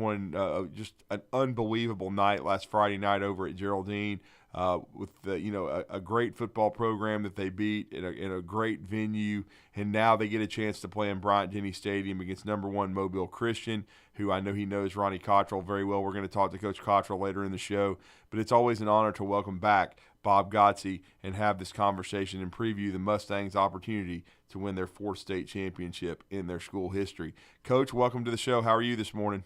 just an unbelievable night last Friday night over at Geraldine with a great football program that they beat in a great venue, and now they get a chance to play in Bryant-Denny Stadium against number 1 Mobile Christian, who I know he knows Ronnie Cottrell very well. We're going to talk to Coach Cottrell later in the show, but it's always an honor to welcome back Bob Godsey and have this conversation and preview the Mustangs' opportunity to win their 4th state championship in their school history. Coach, welcome to the show. How are you this morning?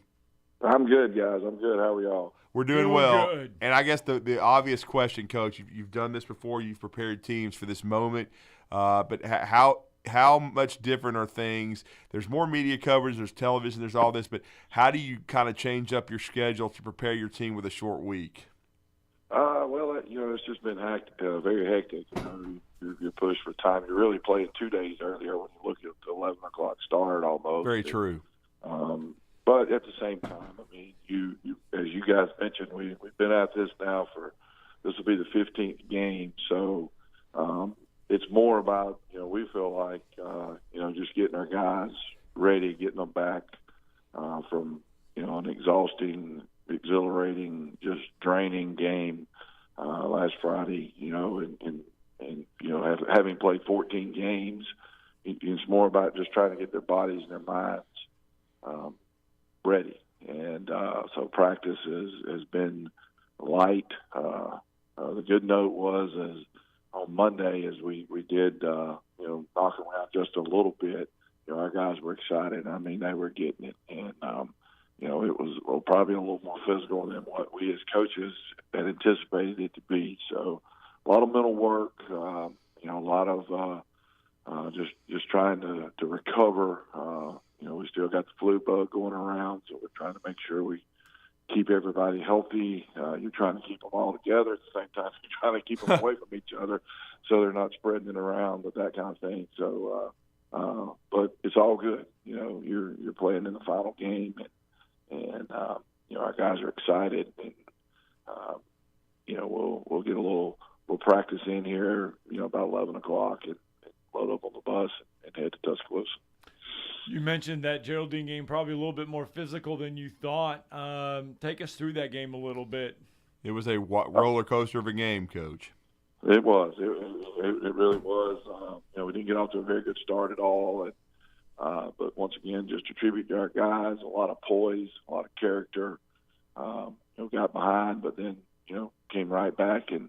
I'm good, guys. I'm good. How are y'all? We're doing well. Good. And I guess the obvious question, Coach, you've done this before. You've prepared teams for this moment. But how much different are things? There's more media coverage. There's television. There's all this. But how do you kind of change up your schedule to prepare your team with a short week? Well, it's just been very hectic. You're pushed for time. You're really playing 2 days earlier when you look at the 11 o'clock start almost. Very true. But at the same time, I mean, you as you guys mentioned, we've been at this now this will be the 15th game. So it's more about, we feel like, just getting our guys ready, getting them back from, an exhausting, exhilarating, just draining game last Friday, and having played 14 games, it's more about just trying to get their bodies and their minds ready. And so practice has been light. The good note was on Monday as we did, knock around just a little bit, our guys were excited. I mean, they were getting it. And, it was probably a little more physical than what we as coaches had anticipated it to be. So a lot of mental work, a lot of just trying to recover. We still got the flu bug going around, so we're trying to make sure we keep everybody healthy. You're trying to keep them all together at the same time. You're trying to keep them away from each other so they're not spreading it around, but that kind of thing. So, but it's all good. You're playing in the final game, and our guys are excited, and we'll get a little practice in here, about 11 o'clock, and load up on the bus and head to Tuscaloosa. You mentioned that Geraldine game probably a little bit more physical than you thought. Take us through that game a little bit. It was a roller coaster of a game, Coach. It was. It really was. We didn't get off to a very good start at all. But once again, just a tribute to our guys, a lot of poise, a lot of character. Got behind, but then, came right back and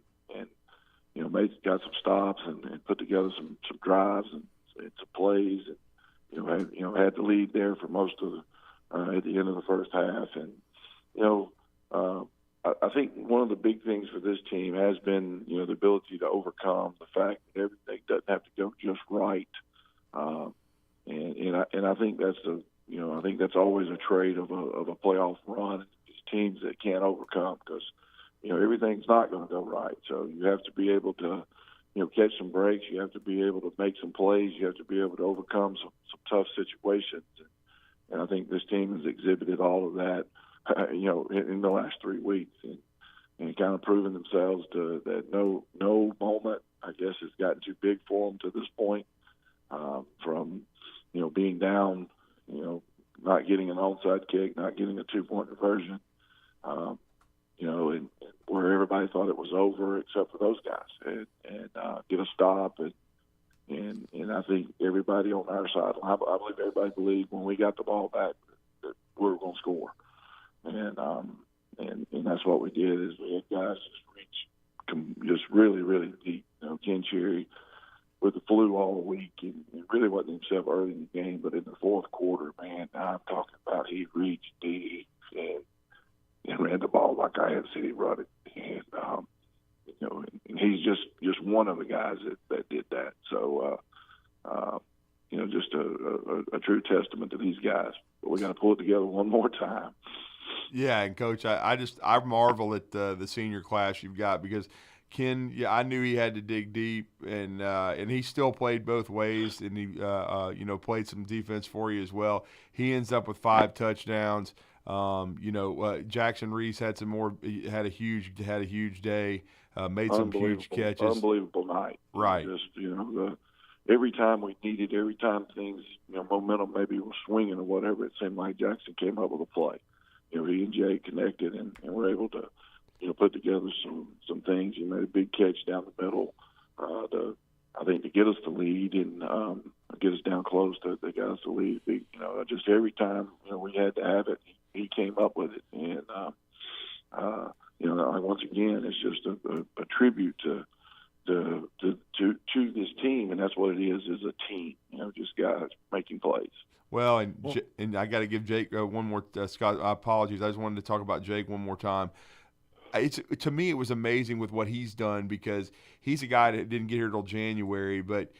got some stops and put together some drives and some plays, and had the lead there for most of at the end of the first half. And I think one of the big things for this team has been the ability to overcome the fact that everything doesn't have to go just right. And I think that's always a trait of a playoff run. These teams that can't overcome, because everything's not going to go right. So you have to be able to catch some breaks. You have to be able to make some plays. You have to be able to overcome some tough situations. And I think this team has exhibited all of that, in the last 3 weeks, and kind of proven themselves that no moment, I guess, has gotten too big for them to this point. From being down, not getting an onside kick, not getting a 2-point conversion, and where everybody thought it was over except for those guys, and get a stop, and I think everybody on our side, I believe everybody believed when we got the ball back that we were going to score, and that's what we did. Is we had guys just really, really deep. Ken Cherry with the flu all week, and really wasn't himself early in the game, but in the fourth quarter, man, I'm talking about he reached deep and ran the ball like I hadn't seen him run it. And he's just one of the guys that did that. So, just a true testament to these guys. But we got to pull it together one more time. Yeah, and Coach, I marvel at the senior class you've got, because Ken, I knew he had to dig deep, and he still played both ways, and he played some defense for you as well. He ends up with 5 touchdowns. Jackson Reese had a huge day, made some huge catches. Unbelievable night. Right. Every time we needed, every time things, momentum maybe was swinging or whatever, it seemed like Jackson came up with a play. He and Jay connected and were able to, put together some things. He made a big catch down the middle, to get us the lead and get us down close to got us the lead. Just every time we had to have it, he came up with it. And once again, it's just a tribute to this team, and that's what it is a team. Just guys making plays. Well, and I got to give Jake one more. Scott, apologies. I just wanted to talk about Jake one more time. To me, it was amazing with what he's done, because he's a guy that didn't get here till January, but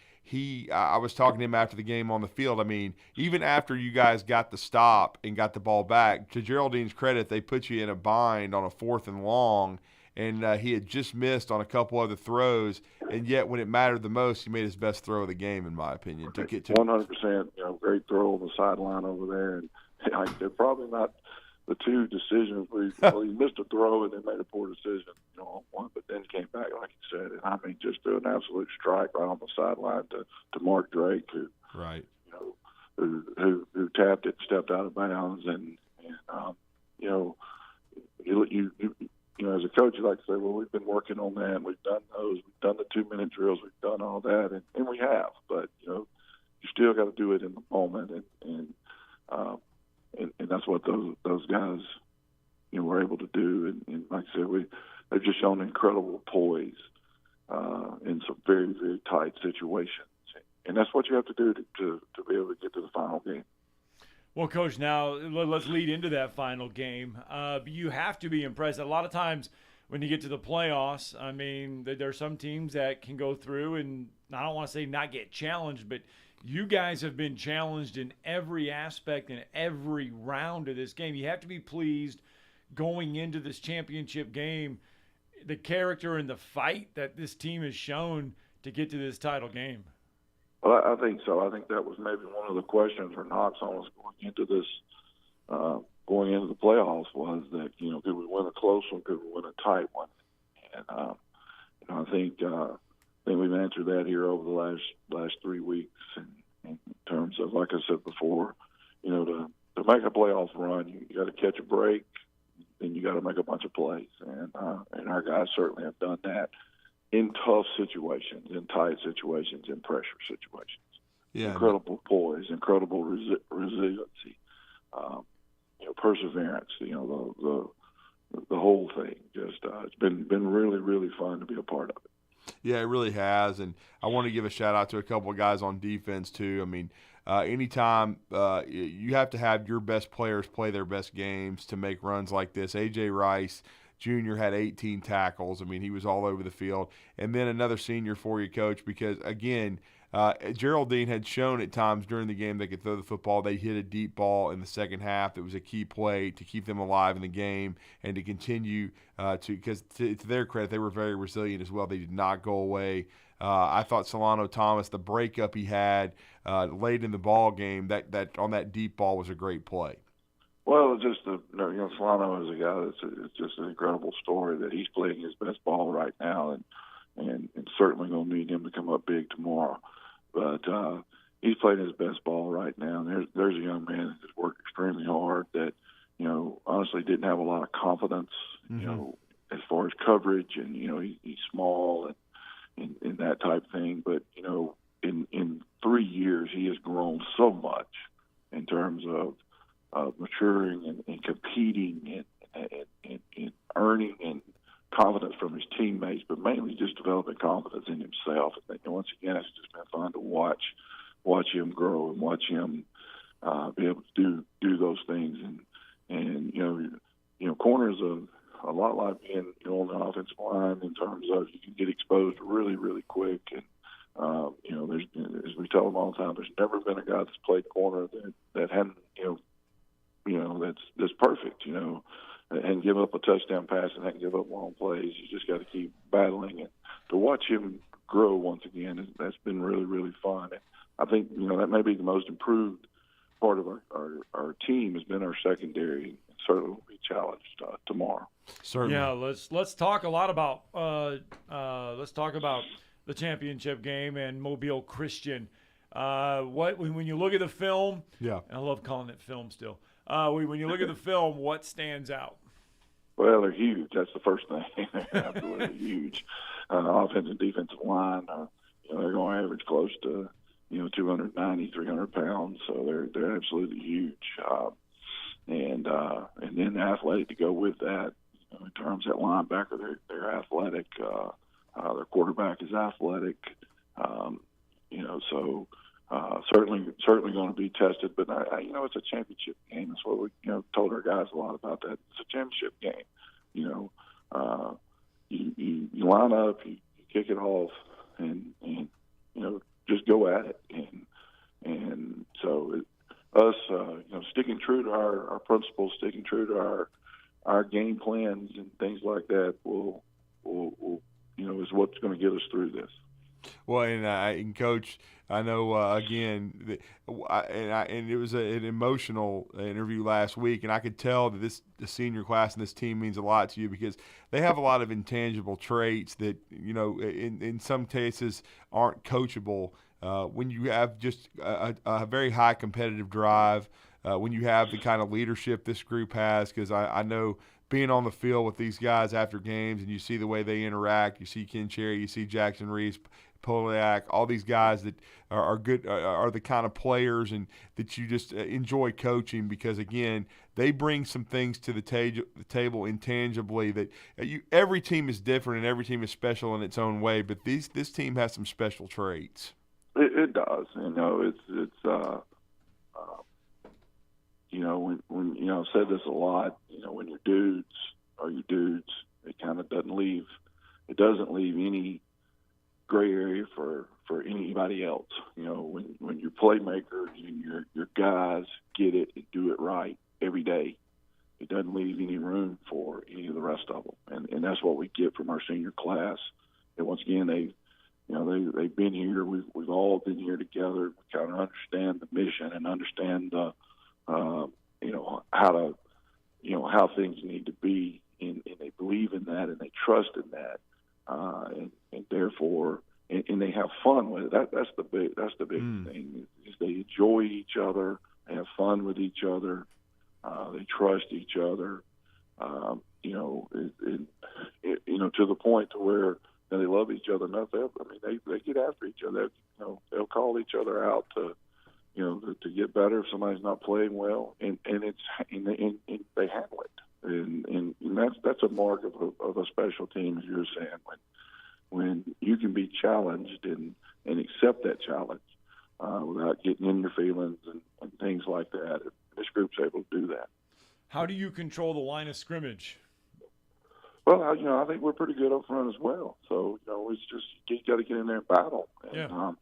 I was talking to him after the game on the field. I mean, even after you guys got the stop and got the ball back, to Geraldine's credit, they put you in a bind on a 4th and long, and he had just missed on a couple other throws, and yet when it mattered the most, he made his best throw of the game, in my opinion. To get to 100%, great throw on the sideline over there, and they're probably not the two decisions where he missed a throw and then made a poor decision, on one, but then came back, like you said, and I mean, just threw an absolute strike right on the sideline to Mark Drake, who tapped it, stepped out of bounds, and as a coach, you like to say, well, we've been working on that, we've done those, we've done the 2-minute drills, we've done all that, and we have, but you still got to do it in the moment, and that's what those guys were able to do, and like I said, they've just shown incredible poise in some very, very tight situations, and that's what you have to do to be able to get to the final game. Well, Coach, now let's lead into that final game. You have to be impressed. A lot of times when you get to the playoffs, I mean, there are some teams that can go through and I don't want to say not get challenged, but you guys have been challenged in every aspect in every round of this game. You have to be pleased going into this championship game, the character and the fight that this team has shown to get to this title game. Well, I think so. I think that was maybe one of the questions or knocks on us going into this, going into the playoffs, was that could we win a close one, could we win a tight one, and I think we've answered that here over the last 3 weeks, and in terms of, like I said before, to make a playoff run, you got to catch a break, and you got to make a bunch of plays, and our guys certainly have done that in tough situations, in tight situations, in pressure situations. Yeah. Incredible poise, incredible resiliency, perseverance. The whole thing. Just it's been really, really fun to be a part of it. Yeah, it really has, and I want to give a shout-out to a couple of guys on defense, too. I mean, anytime you have to have your best players play their best games to make runs like this. A.J. Rice Jr. had 18 tackles. I mean, he was all over the field. And then another senior for you, Coach, because, again, Geraldine had shown at times during the game they could throw the football. They hit a deep ball in the second half that was a key play to keep them alive in the game and to continue because to their credit, they were very resilient as well. They did not go away. I thought Solano Thomas, the breakup he had late in the ball game, that on that deep ball was a great play. Well, it's just Solano is a guy it's just an incredible story that he's playing his best ball right now, and certainly going to need him to come up big tomorrow. But he's playing his best ball right now. And there's a young man that's worked extremely hard that, honestly didn't have a lot of confidence, as far as coverage, and, he's small and that type of thing. But, in 3 years, he has grown so much in terms of maturing and competing and earning and confidence from his teammates, but mainly just developing confidence in himself. And once again, it's just been fun to watch him grow and watch him be able to do those things. And corners a lot like being on the offensive line in terms of you can get exposed really, really quick. And there's, as we tell them all the time, there's never been a guy that's played corner that hadn't that's perfect, and give up a touchdown pass and hadn't give up long plays. You just got to keep battling, and to watch him grow once again, that's been really, really fun. And I think that may be the most improved part of our team has been our secondary, and certainly will be challenged tomorrow. Certainly. Yeah, let's talk a lot about the championship game and Mobile Christian. When you look at the film, yeah, and I love calling it film still. When you look at the film, what stands out? Well, they're huge. That's the first thing. They're absolutely huge. Offensive and defensive line, they're going to average close to 290, 300 pounds. So they're absolutely huge. And then athletic to go with that. In terms of that linebacker, they're athletic. Their quarterback is athletic. So certainly going to be tested. But it's a championship game. That's what we told our guys a lot about that. It's a championship game. You line up, you kick it off, and just go at it. And so us sticking true to our principles, sticking true to our game plans and things like that will is what's going to get us through this. Well, and Coach, I know again, and it was an emotional interview last week, and I could tell that the senior class and this team means a lot to you because they have a lot of intangible traits that in some cases aren't coachable. When you have just a very high competitive drive, when you have the kind of leadership this group has, because I know being on the field with these guys after games and you see the way they interact, you see Ken Cherry, you see Jackson Reese, Poliak, all these guys that are good, are the kind of players and that you just enjoy coaching because, again, they bring some things to the table intangibly that every team is different and every team is special in its own way, but this team has some special traits. It does. When I've said this a lot, when your dudes are your dudes, it kind of doesn't leave any gray area for anybody else. When your playmakers and your guys get it and do it right every day, it doesn't leave any room for any of the rest of them. And that's what we get from our senior class. And once again, they've been here. We've all been here together. We kind of understand the mission and understand how things need to be, and they believe in that and they trust in that, and therefore, and they have fun with it. That's the big thing. Is they enjoy each other, they have fun with each other, they trust each other, to the point to where they love each other enough. They get after each other. They'll call each other out to get better if somebody's not playing well, and they handle it, and that's a mark of a special team, as you were saying. when you can be challenged and accept that challenge without getting in your feelings and things like that. This group's able to do that. How do you control the line of scrimmage? Well, I think we're pretty good up front as well. So, it's just you got to get in there and battle. And,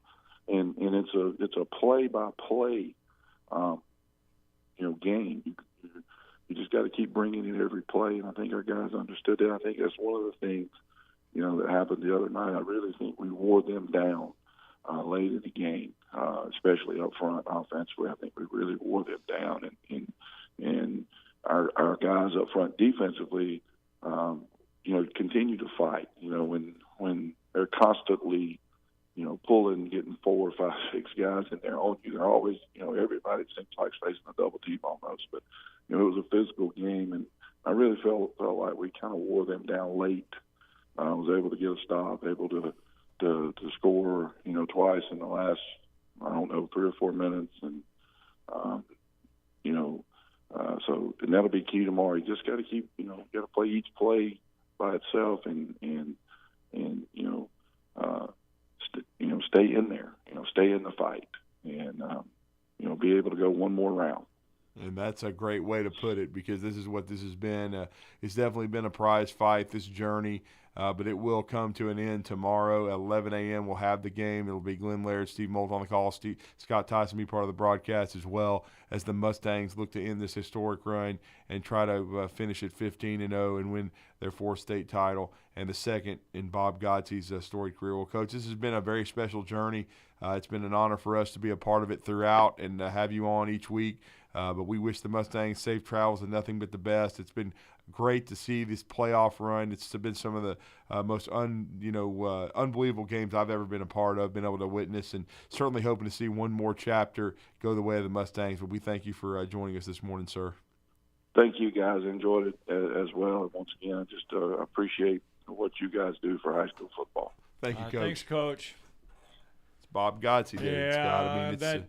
and it's a play-by-play, game. You just got to keep bringing it every play, and I think our guys understood that. I think that's one of the things, that happened the other night. I really think we wore them down late in the game, especially up front offensively. I think we really wore them down, and our guys up front defensively, continue to fight. When they're constantly, pulling, getting 4 or 5, 6 guys in there on you, they're always, everybody seems like facing a double team almost. But it was a physical game, and I really felt like we kind of wore them down late. I was able to get a stop, able to score, twice in the last, 3 or 4 minutes, and so and that'll be key tomorrow. You just got to keep, got to play each play by itself, and stay in there, stay in the fight, and be able to go one more round. And that's a great way to put it, because this is what this has been. It's definitely been a prize fight, this journey, but it will come to an end tomorrow at 11 a.m. We'll have the game. It'll be Glenn Laird, Steve Moult on the call, Scott Tyson be part of the broadcast, as well as the Mustangs look to end this historic run and try to finish at 15-0 and win their 4th state title and the 2nd in Bob Godsey's storied career. Well, Coach, this has been a very special journey. It's been an honor for us to be a part of it throughout and have you on each week. But we wish the Mustangs safe travels and nothing but the best. It's been great to see this playoff run. It's been some of the most unbelievable games I've ever been a part of, been able to witness, and certainly hoping to see one more chapter go the way of the Mustangs. But we thank you for joining us this morning, sir. Thank you, guys. Enjoyed it as well. And once again, I just appreciate what you guys do for high school football. Thank you, Coach. Thanks, Coach. It's Bob Godsey Day. Yeah, that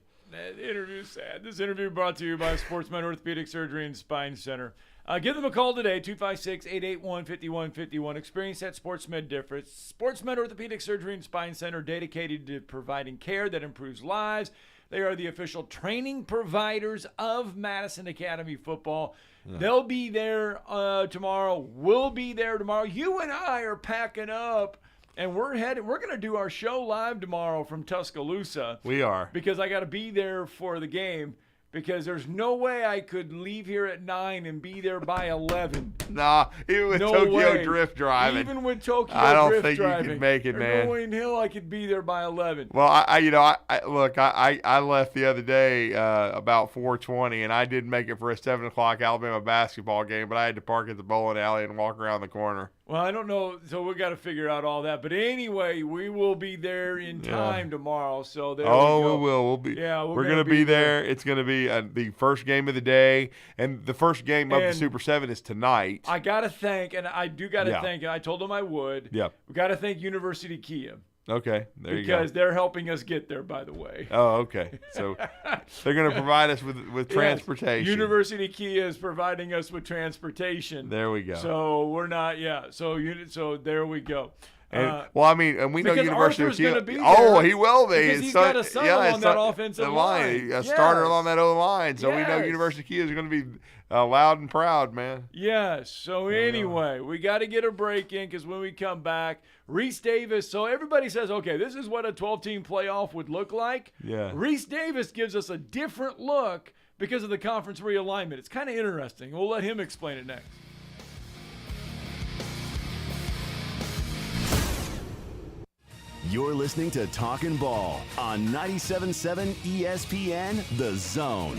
interview is sad. This interview brought to you by Sportsman Orthopedic Surgery and Spine Center. Give them a call today, 256-881-5151. Experience that SportsMed difference. SportsMed Orthopedic Surgery and Spine Center, dedicated to providing care that improves lives. They are the official training providers of Madison Academy football. Yeah. They'll be there tomorrow. We'll be there tomorrow. You and I are packing up. And we're going to do our show live tomorrow from Tuscaloosa. We are. Because I got to be there for the game, because there's no way I could leave here at 9 and be there by 11. Nah, even with Tokyo Drift driving. Even with Tokyo Drift driving. I don't think you could make it, man. There's no way in hell I could be there by 11. Well, I left the other day about 4:20, and I didn't make it for a 7 o'clock Alabama basketball game, but I had to park at the bowling alley and walk around the corner. Well, I don't know, so we got to figure out all that. But anyway, we will be there in time tomorrow. So there we go. We will. We'll be. Yeah, we're going to be there. It's going to be the first game of the day, and the first game of the Super 7 is tonight. I got to thank, and I do got to thank, and I told them I would. Yeah. We got to thank University Kia. Okay, there you go. Because they're helping us get there, by the way. Oh, okay. So they're going to provide us with transportation. University Kia is providing us with transportation. There we go. So we're not, So there we go. And, and we know University Arthur's of Kia. Oh, he will be. Because he's got a son on that offensive line. A starter on that O-line. So we know University of Kia is going to be loud and proud, man. Yes. So anyway, we got to get a break in, because when we come back, Reese Davis. So everybody says, okay, this is what a 12-team playoff would look like. Yeah. Reese Davis gives us a different look because of the conference realignment. It's kind of interesting. We'll let him explain it next. You're listening to Talkin' Ball on 97.7 ESPN, The Zone.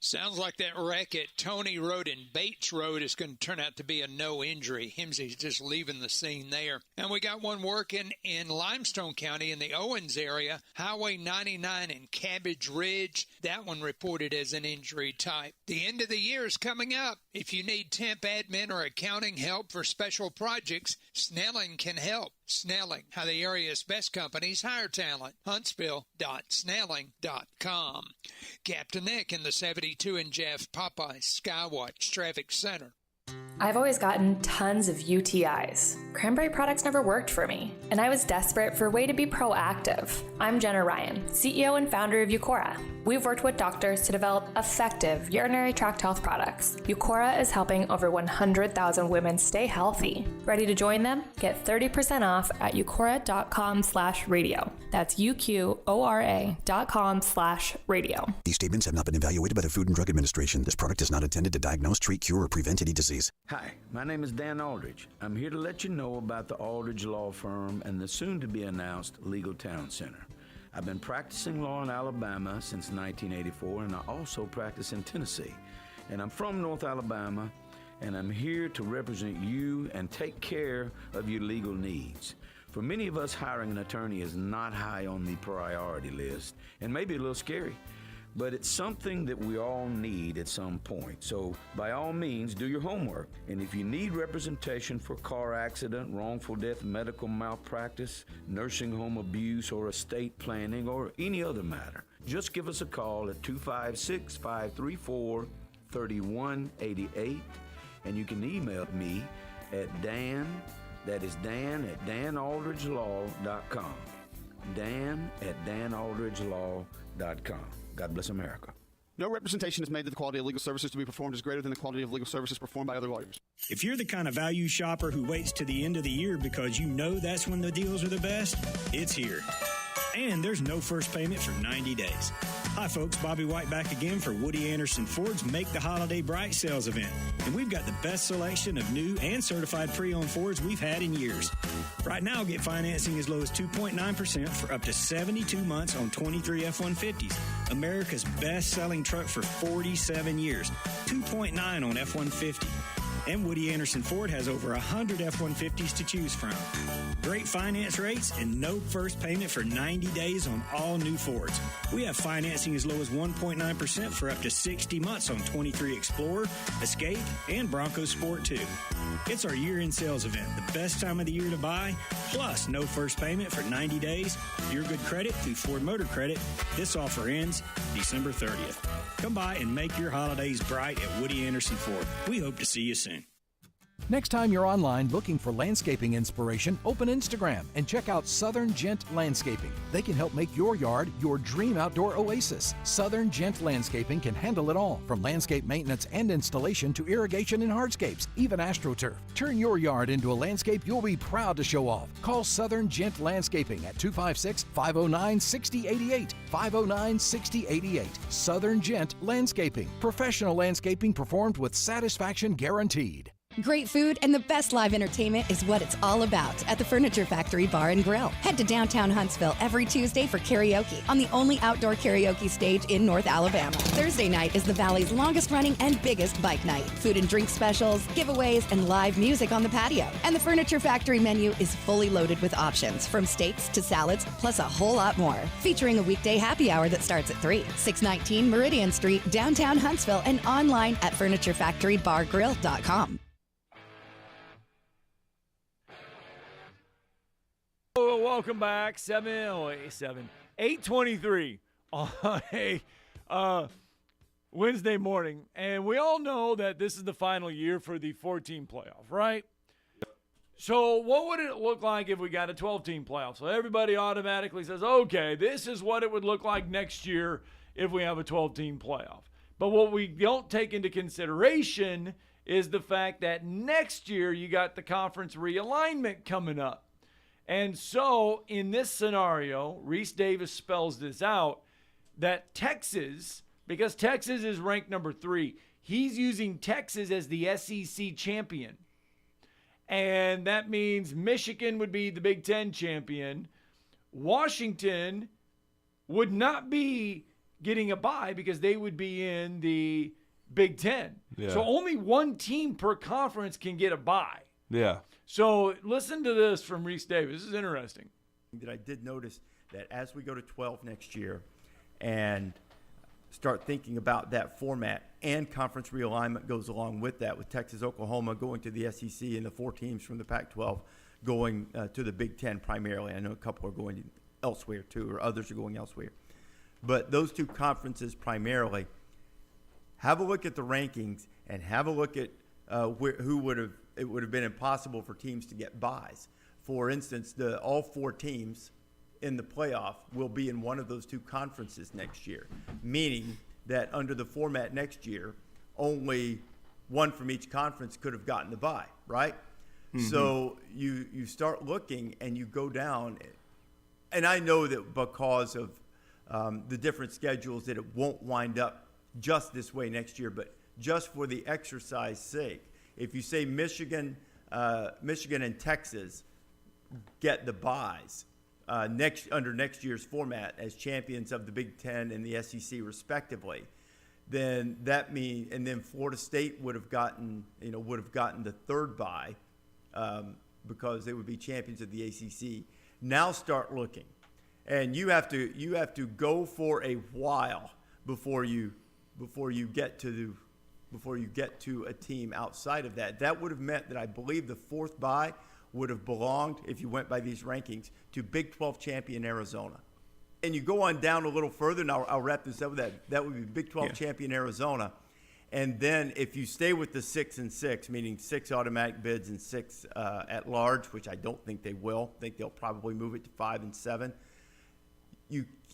Sounds like that wreck at Tony Road and Bates Road is going to turn out to be a no injury. Himsey's just leaving the scene there. And we got one working in Limestone County in the Owens area, Highway 99 and Cabbage Ridge. That one reported as an injury type. The end of the year is coming up. If you need temp admin or accounting help for special projects, Snelling can help. Snelling, how the area's best companies hire talent. Huntsville.snelling.com. Captain Nick in the 72 and Jeff Popeye Skywatch Traffic Center. I've always gotten tons of UTIs. Cranberry products never worked for me, and I was desperate for a way to be proactive. I'm Jenna Ryan, CEO and founder of Eucora. We've worked with doctors to develop effective urinary tract health products. Eucora is helping over 100,000 women stay healthy. Ready to join them? Get 30% off at eucora.com/radio. That's UQORA.com/radio. These statements have not been evaluated by the Food and Drug Administration. This product is not intended to diagnose, treat, cure, or prevent any disease. Hi, my name is Dan Aldridge. I'm here to let you know about the Aldridge Law Firm and the soon-to-be-announced Legal Town Center. I've been practicing law in Alabama since 1984, and I also practice in Tennessee. And I'm from North Alabama, and I'm here to represent you and take care of your legal needs. For many of us, hiring an attorney is not high on the priority list, and maybe a little scary. But it's something that we all need at some point. So by all means, do your homework. And if you need representation for car accident, wrongful death, medical malpractice, nursing home abuse, or estate planning, or any other matter, just give us a call at 256-534-3188. And you can email me at Dan, that is Dan at danaldridgelaw.com. Dan at danaldridgelaw.com. God bless America. No representation is made that the quality of legal services to be performed is greater than the quality of legal services performed by other lawyers. If you're the kind of value shopper who waits to the end of the year because you know that's when the deals are the best, it's here. And there's no first payment for 90 days. Hi, folks. Bobby White back again for Woody Anderson Ford's Make the Holiday Bright sales event. And we've got the best selection of new and certified pre-owned Fords we've had in years. Right now, get financing as low as 2.9% for up to 72 months on 23 F-150s. America's best-selling truck for 47 years. 2.9 on F-150. And Woody Anderson Ford has over 100 F-150s to choose from. Great finance rates and no first payment for 90 days on all new Fords. We have financing as low as 1.9% for up to 60 months on 23 Explorer, Escape, and Bronco Sport 2. It's our year-end sales event, the best time of the year to buy, plus no first payment for 90 days, your good credit through Ford Motor Credit. This offer ends December 30th. Come by and make your holidays bright at Woody Anderson Ford. We hope to see you soon. Next time you're online looking for landscaping inspiration, open Instagram and check out Southern Gent Landscaping. They can help make your yard your dream outdoor oasis. Southern Gent Landscaping can handle it all, from landscape maintenance and installation to irrigation and hardscapes, even AstroTurf. Turn your yard into a landscape you'll be proud to show off. Call Southern Gent Landscaping at 256-509-6088. 509-6088. Southern Gent Landscaping. Professional landscaping performed with satisfaction guaranteed. Great food and the best live entertainment is what it's all about at the Furniture Factory Bar and Grill. Head to downtown Huntsville every Tuesday for karaoke on the only outdoor karaoke stage in North Alabama. Thursday night is the Valley's longest running and biggest bike night. Food and drink specials, giveaways, and live music on the patio. And the Furniture Factory menu is fully loaded with options, from steaks to salads, plus a whole lot more. Featuring a weekday happy hour that starts at 3. 619 Meridian Street, downtown Huntsville, and online at FurnitureFactoryBarGrill.com. Welcome back. 8:23 on a Wednesday morning. And we all know that this is the final year for the 14 playoff, right? So what would it look like if we got a 12-team playoff? So everybody automatically says, okay, this is what it would look like next year if we have a 12-team playoff. But what we don't take into consideration is the fact that next year you got the conference realignment coming up. And so in this scenario, Reese Davis spells this out, that Texas, because Texas is ranked number 3, he's using Texas as the SEC champion. And that means Michigan would be the Big Ten champion. Washington would not be getting a bye because they would be in the Big Ten. Yeah. So only one team per conference can get a bye. Yeah. So listen to this from Reese Davis. This is interesting. That I did notice that as we go to 12 next year and start thinking about that format, and conference realignment goes along with that, with Texas, Oklahoma going to the SEC and the 4 teams from the Pac-12 going to the Big Ten primarily. I know a couple are going elsewhere too, or others are going elsewhere. But those 2 conferences primarily, have a look at the rankings and have a look at it would have been impossible for teams to get buys. For instance, all 4 teams in the playoff will be in one of those 2 conferences next year, meaning that under the format next year, only one from each conference could have gotten the bye, right? Mm-hmm. So you start looking and you go down, and I know that because of the different schedules that it won't wind up just this way next year, but just for the exercise sake, if you say Michigan and Texas get the byes under next year's format as champions of the Big Ten and the SEC respectively, then that means, and then Florida State would have gotten the 3rd bye because they would be champions of the ACC. Now start looking, and you have to go for a while before you get to a team outside of that. That would have meant that I believe the 4th bye would have belonged, if you went by these rankings, to Big 12 champion Arizona. And you go on down a little further, and I'll wrap this up with that. That would be Big 12 champion Arizona. And then if you stay with the 6 and 6, meaning 6 automatic bids and 6 at large, which I don't think they will, I think they'll probably move it to 5 and 7.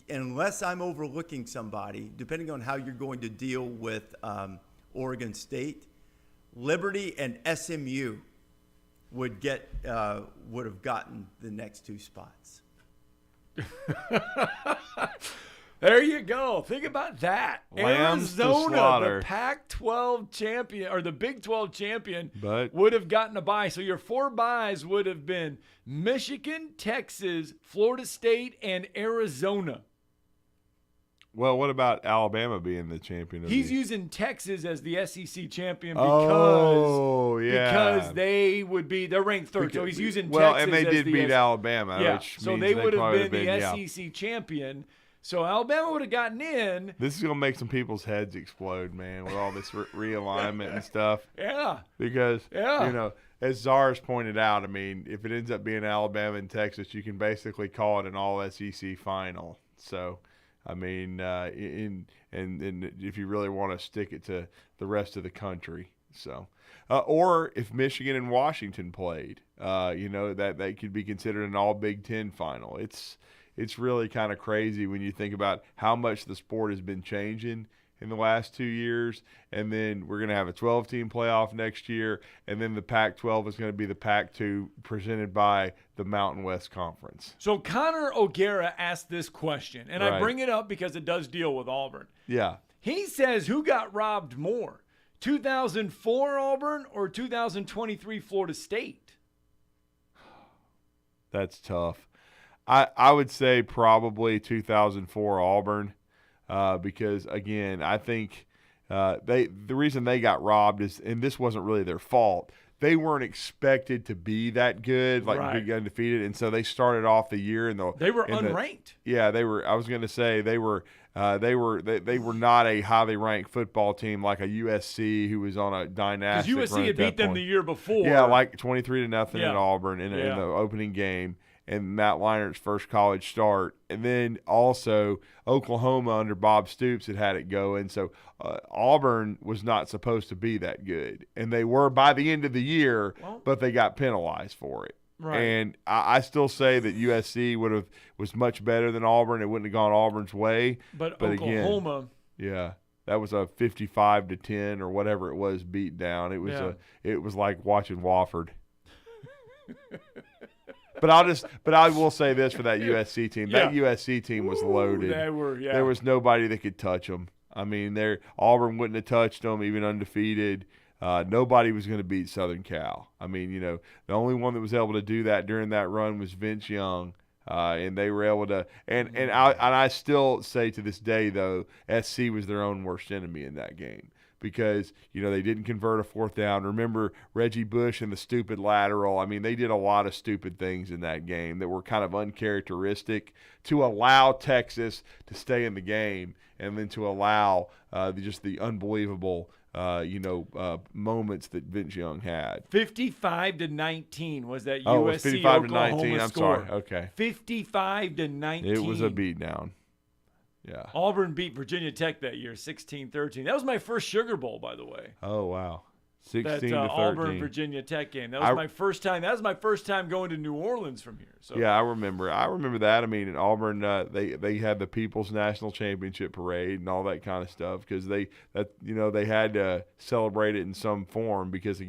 Unless I'm overlooking somebody, depending on how you're going to deal with Oregon State, Liberty and SMU would have gotten the next 2 spots. There you go. Think about that. Lambs Arizona, the Pac-12 champion, or the Big 12 champion, would have gotten a bye. So your 4 byes would have been Michigan, Texas, Florida State, and Arizona. Well, what about Alabama being the champion? He's using Texas as the SEC champion because they would be, they're ranked 3rd. So he's using Texas. And they did beat Alabama. Yeah, which so means they would have been the yeah. SEC champion. So Alabama would have gotten in. This is going to make some people's heads explode, man, with all this realignment and stuff. Yeah. Because, as Czars pointed out, I mean, if it ends up being Alabama and Texas, you can basically call it an all-SEC final. So, I mean, and if you really want to stick it to the rest of the country. So, or if Michigan and Washington played, that could be considered an all Big Ten final. It's really kind of crazy when you think about how much the sport has been changing in the last 2 years. And then we're going to have a 12-team playoff next year. And then the Pac-12 is going to be the Pac-2 presented by the Mountain West Conference. So Connor O'Gara asked this question, and I bring it up because it does deal with Auburn. Yeah. He says, who got robbed more, 2004 Auburn or 2023 Florida State? That's tough. I would say probably 2004 Auburn because, again, I think the reason they got robbed is, and this wasn't really their fault, they weren't expected to be that good, like be undefeated, and so they started off the year they were unranked. They were. I was going to say they were not a highly ranked football team like a USC who was on a dynastic run. Because USC had beat them the year before. Yeah, like 23-0 at Auburn in the opening game. And Matt Leinert's first college start. And then also Oklahoma under Bob Stoops had it going. So Auburn was not supposed to be that good. And they were by the end of the year, but they got penalized for it. Right. And I still say that USC was much better than Auburn. It wouldn't have gone Auburn's way. But Oklahoma. Again, that was a 55-10 or whatever it was beat down. It was like watching Wofford. But I will say this for that USC team. That USC team was loaded. There was nobody that could touch them. I mean, Auburn wouldn't have touched them, even undefeated. Nobody was going to beat Southern Cal. I mean, the only one that was able to do that during that run was Vince Young, and they were able to. And I still say to this day, though, SC was their own worst enemy in that game. Because, they didn't convert a 4th down. Remember Reggie Bush and the stupid lateral. I mean, they did a lot of stupid things in that game that were kind of uncharacteristic to allow Texas to stay in the game and then to allow just the unbelievable, moments that Vince Young had. 55-19 was that USC it was 55 to 19. I'm score. Sorry. Okay. 55-19. It was a beatdown. Yeah. Auburn beat Virginia Tech that year, 16-13. That was my first Sugar Bowl, by the way. Oh, wow. 16 that to 13. Auburn Virginia Tech game. That was my first time. That was my first time going to New Orleans from here. So yeah, I remember that. I mean, in Auburn, they had the People's National Championship parade and all that kind of stuff because they had to celebrate it in some form because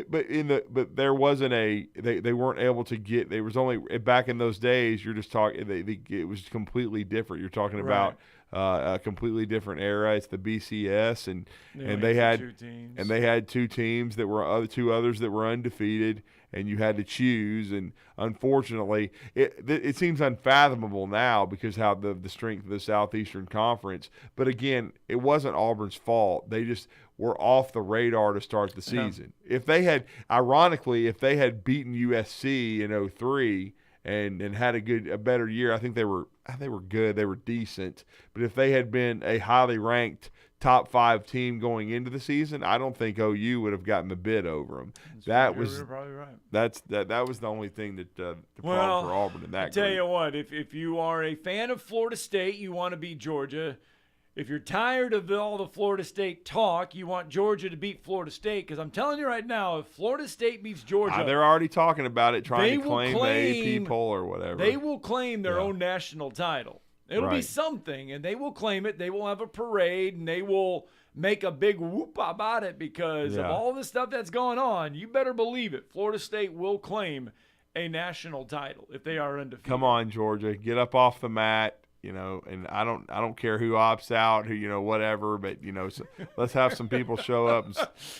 but there wasn't they weren't able to get. There was only back in those days. You're just talking. It was completely different. You're talking about a completely different era. It's the BCS and they had two teams that were two others that were undefeated. And you had to choose, and unfortunately, it seems unfathomable now because how the strength of the Southeastern Conference. But again, it wasn't Auburn's fault. They just were off the radar to start the season. If they had beaten USC in 2003 and had a better year, I think they were good. They were decent. But if they had been a highly ranked top 5 team going into the season, I don't think OU would have gotten the bid over them. You're probably right. That was the only thing that the problem for Auburn in that. I tell you what, if you are a fan of Florida State, you want to beat Georgia. If you're tired of all the Florida State talk, you want Georgia to beat Florida State. Because I'm telling you right now, if Florida State beats Georgia, they're already talking about it, trying to claim the AP poll or whatever. They will claim their own national title. It'll be something, and they will claim it. They will have a parade, and they will make a big whoop about it because of all the stuff that's going on. You better believe it. Florida State will claim a national title if they are undefeated. Come on, Georgia, get up off the mat. And I don't care who opts out, who whatever, but so let's have some people show up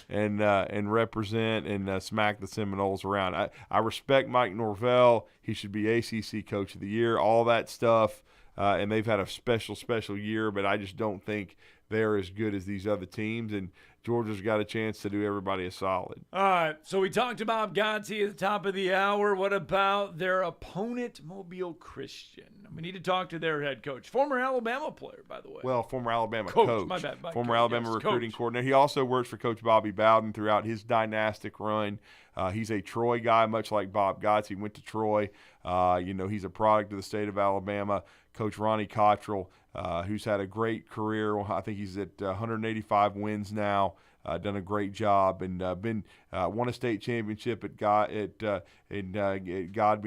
and represent and smack the Seminoles around. I respect Mike Norvell. He should be ACC Coach of the Year. All that stuff. And they've had a special year, but I just don't think they're as good as these other teams. And Georgia's got a chance to do everybody a solid. All right, so we talked about Gotzi at the top of the hour. What about their opponent, Mobile Christian? We need to talk to their head coach, former Alabama player, by the way. Well, former Alabama coach. My bad. Former Alabama recruiting coordinator. He also works for Coach Bobby Bowden throughout his dynastic run. He's a Troy guy, much like Bob Gotz. He went to Troy. He's a product of the state of Alabama. Coach Ronnie Cottrell, who's had a great career. I think he's at 185 wins now. Done a great job and won a state championship at Godby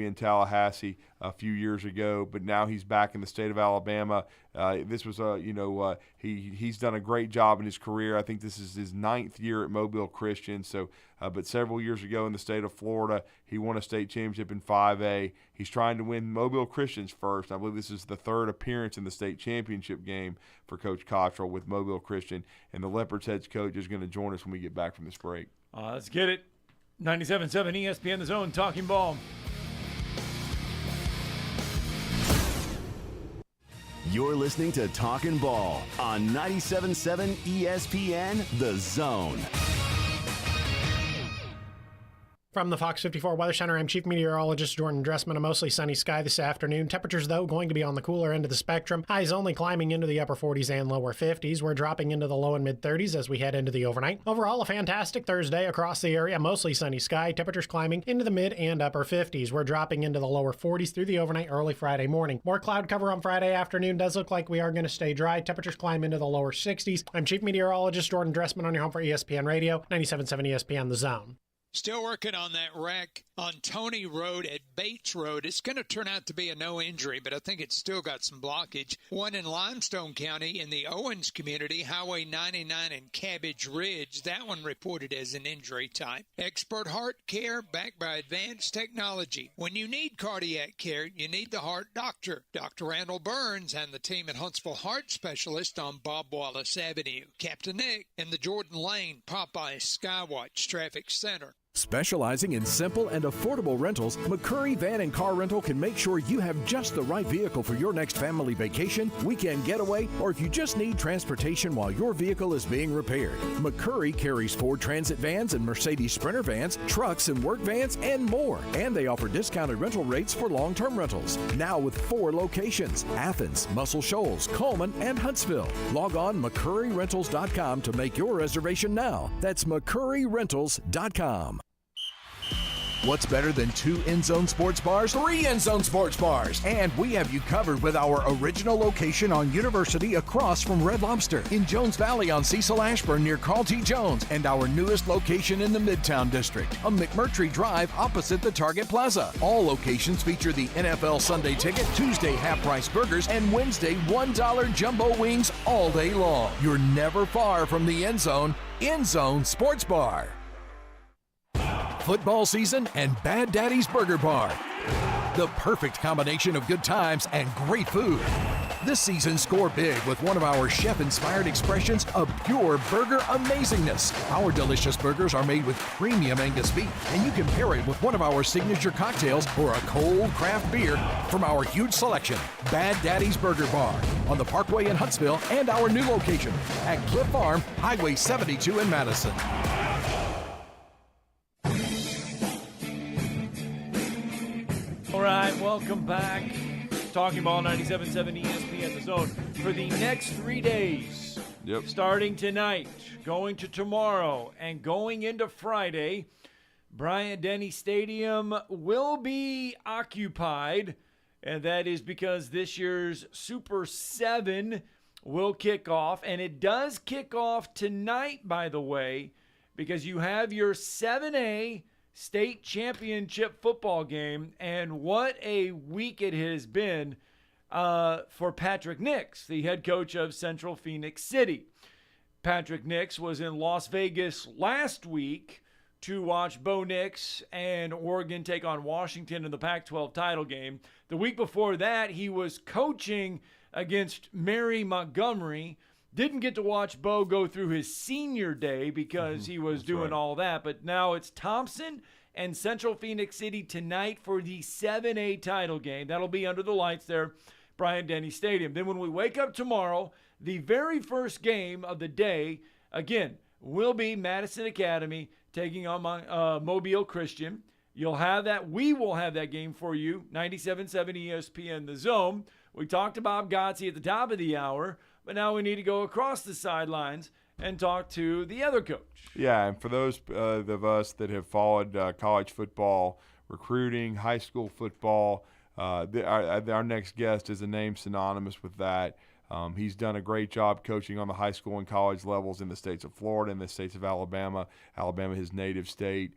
in Tallahassee a few years ago. But now he's back in the state of Alabama. This was he's done a great job in his career. I think this is his 9th year at Mobile Christian. So, but several years ago in the state of Florida, he won a state championship in 5A. He's trying to win Mobile Christian's first. I believe this is the 3rd appearance in the state championship game for Coach Cottrell with Mobile Christian. And the Leopards head coach is going to join us when we get back from this break. Let's get it. 97.7 ESPN The Zone, Talking Ball. You're listening to Talkin' Ball on 97.7 ESPN The Zone. From the Fox 54 Weather Center, I'm Chief Meteorologist Jordan Dressman. A mostly sunny sky this afternoon. Temperatures, though, going to be on the cooler end of the spectrum. Highs only climbing into the upper 40s and lower 50s. We're dropping into the low and mid 30s as we head into the overnight. Overall, a fantastic Thursday across the area. Mostly sunny sky. Temperatures climbing into the mid and upper 50s. We're dropping into the lower 40s through the overnight early Friday morning. More cloud cover on Friday afternoon. Does look like we are going to stay dry. Temperatures climb into the lower 60s. I'm Chief Meteorologist Jordan Dressman on your home for ESPN Radio, 97.7 ESPN The Zone. Still working on that wreck on Tony Road at Bates Road. It's going to turn out to be a no injury, but I think it's still got some blockage. One in Limestone County in the Owens community, Highway 99 and Cabbage Ridge. That one reported as an injury type. Expert heart care backed by advanced technology. When you need cardiac care, you need the heart doctor. Dr. Randall Burns and the team at Huntsville Heart Specialist on Bob Wallace Avenue. Captain Nick in the Jordan Lane Popeye Skywatch Traffic Center. Specializing in simple and affordable rentals, McCurry Van and Car Rental can make sure you have just the right vehicle for your next family vacation, weekend getaway, or if you just need transportation while your vehicle is being repaired. McCurry carries Ford Transit vans and Mercedes Sprinter vans, trucks and work vans, and more. And they offer discounted rental rates for long-term rentals. Now with 4 locations: Athens, Muscle Shoals, Coleman, and Huntsville. Log on McCurryRentals.com to make your reservation now. That's McCurryRentals.com. What's better than 2 End Zone sports bars? 3 End Zone sports bars. And we have you covered with our original location on University across from Red Lobster, in Jones Valley on Cecil Ashburn near Carl T. Jones, and our newest location in the Midtown District on McMurtry Drive opposite the Target Plaza. All locations feature the NFL Sunday Ticket, Tuesday half-price burgers, and Wednesday $1 jumbo wings all day long. You're never far from the End Zone. End Zone Sports Bar. Football season and Bad Daddy's Burger Bar. The perfect combination of good times and great food. This season, score big with one of our chef-inspired expressions of pure burger amazingness. Our delicious burgers are made with premium Angus beef, and you can pair it with one of our signature cocktails or a cold craft beer from our huge selection. Bad Daddy's Burger Bar on the Parkway in Huntsville and our new location at Cliff Farm, Highway 72 in Madison. All right, welcome back. Talking Ball 97.7 ESPN The Zone for the next 3 days. Yep. Starting tonight, going to tomorrow, and going into Friday, Bryant-Denny Stadium will be occupied, and that is because this year's Super 7 will kick off, and it does kick off tonight, by the way, because you have your 7A state championship football game, and what a week it has been for Patrick Nix, the head coach of Central Phoenix City. Patrick Nix was in Las Vegas last week to watch Bo Nix and Oregon take on Washington in the Pac-12 title game. The week before that, he was coaching against Mary Montgomery. Didn't get to watch Bo go through his senior day because he was doing all that. But now it's Thompson and Central Phoenix City tonight for the 7A title game. That'll be under the lights there, Bryant-Denny Stadium. Then when we wake up tomorrow, the very first game of the day, again, will be Madison Academy taking on Mobile Christian. You'll have that. We will have that game for you, 97.7 ESPN The Zone. We talked to Bob Gotze at the top of the hour, but now we need to go across the sidelines and talk to the other coach. Yeah, and for those of us that have followed college football, recruiting, high school football, our next guest is a name synonymous with that. He's done a great job coaching on the high school and college levels in the states of Florida and the states of Alabama. Alabama, his native state.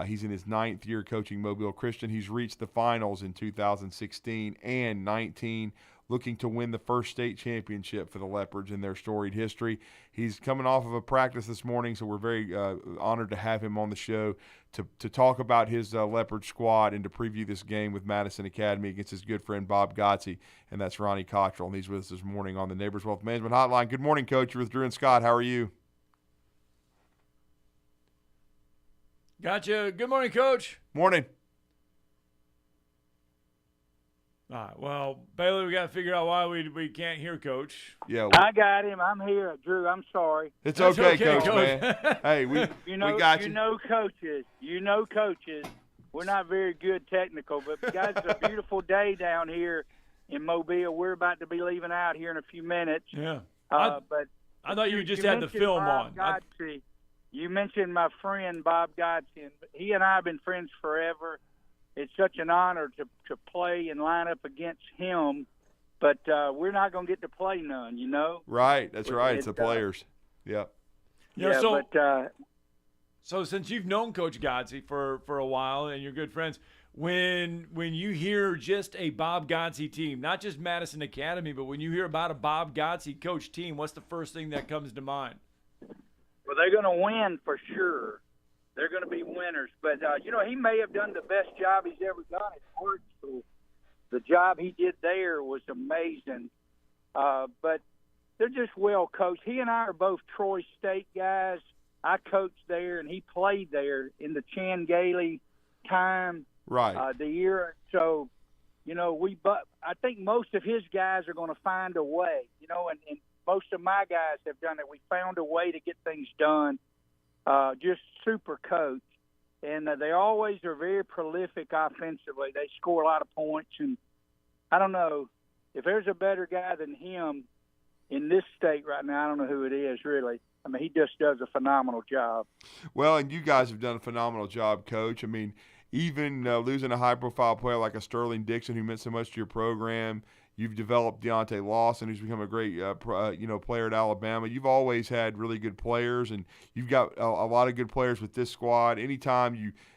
He's in his 9th year coaching Mobile Christian. He's reached the finals in 2016 and 19, looking to win the first state championship for the Leopards in their storied history. He's coming off of a practice this morning, so we're very honored to have him on the show to talk about his Leopard squad and to preview this game with Madison Academy against his good friend Bob Gotze, and that's Ronnie Cottrell, and he's with us this morning on the Neighbors Wealth Management Hotline. Good morning, Coach. You're with Drew and Scott. How are you? Gotcha. Good morning, Coach. Morning. All right. Well, Bailey, we got to figure out why we can't hear Coach. Yeah, I got him. I'm here, Drew. I'm sorry. It's okay, Coach, man. Hey, we got you. You know coaches. We're not very good technical, but guys, it's a beautiful day down here in Mobile. We're about to be leaving out here in a few minutes. Yeah. But I thought you just had the film on. You mentioned my friend Bob Gotze, and he and I have been friends forever. It's such an honor to play and line up against him, but we're not going to get to play none, you know? Right, that's right. It's the players. Yep. So since you've known Coach Gotze for a while and you're good friends, when you hear just a Bob Gotze team, not just Madison Academy, but when you hear about a Bob Gotze coach team, what's the first thing that comes to mind? Well, they're going to win for sure. They're going to be winners. But, he may have done the best job he's ever done at Hartsville. The job he did there was amazing. But they're just well coached. He and I are both Troy State guys. I coached there, and he played there in the Chan Gailey time. Right. The year. So, I think most of his guys are going to find a way, and most of my guys have done it. We found a way to get things done. Just super coach. And they always are very prolific offensively. They score a lot of points. And I don't know, if there's a better guy than him in this state right now, I don't know who it is, really. I mean, he just does a phenomenal job. Well, and you guys have done a phenomenal job, Coach. I mean, even losing a high-profile player like a Sterling Dixon who meant so much to your program. You've developed Deontay Lawson, who's become a great player at Alabama. You've always had really good players, and you've got a lot of good players with this squad. Anytime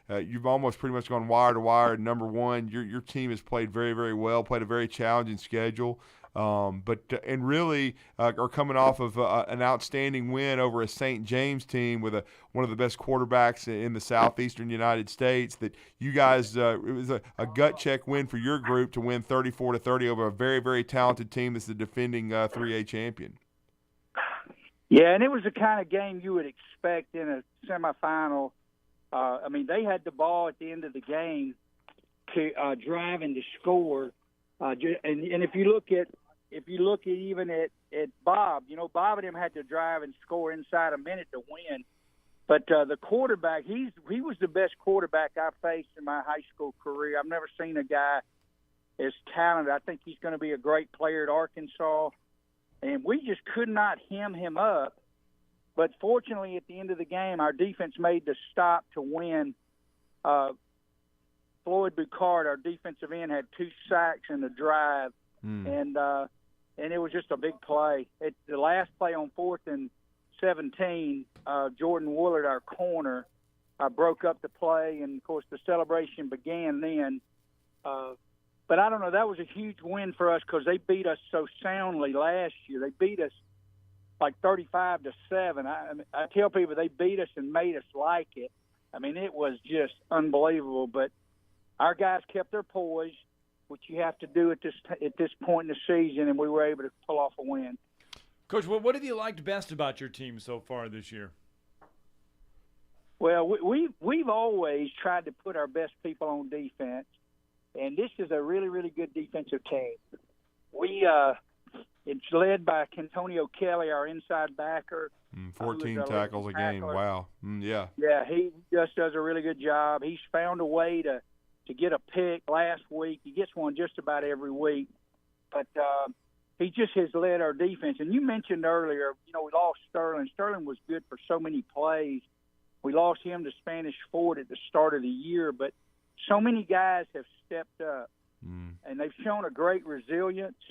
you've almost pretty much gone wire to wire. Number one, your team has played very, very well, played a very challenging schedule. And really are coming off of an outstanding win over a St. James team with one of the best quarterbacks in the southeastern United States. That you guys, it was a gut check win for your group to win 34-30 over a very, very talented team that's the defending 3A champion. Yeah, and it was the kind of game you would expect in a semifinal. They had the ball at the end of the game to drive and to score. And if you look at even at Bob, Bob and him had to drive and score inside a minute to win. But the quarterback, he was the best quarterback I faced in my high school career. I've never seen a guy as talented. I think he's going to be a great player at Arkansas. And we just could not hem him up. But fortunately, at the end of the game, our defense made the stop to win. Floyd Bucard, our defensive end, had 2 sacks in the drive, and it was just a big play. The last play on 4th and 17, Jordan Woolard, our corner, broke up the play, and, of course, the celebration began then. But I don't know, that was a huge win for us because they beat us so soundly last year. They beat us like 35-7. I tell people they beat us and made us like it. It was just unbelievable, but our guys kept their poise, which you have to do at this point in the season, and we were able to pull off a win. Coach, what have you liked best about your team so far this year? Well, we've always tried to put our best people on defense, and this is a really, really good defensive team. It's led by Kentonio Kelly, our inside backer. 14 tackles a game. Wow. Yeah. Yeah, he just does a really good job. He's found a way to get a pick last week. He gets one just about every week. But he just has led our defense. And you mentioned earlier, we lost Sterling. Sterling was good for so many plays. We lost him to Spanish Fort at the start of the year. But so many guys have stepped up. And they've shown a great resilience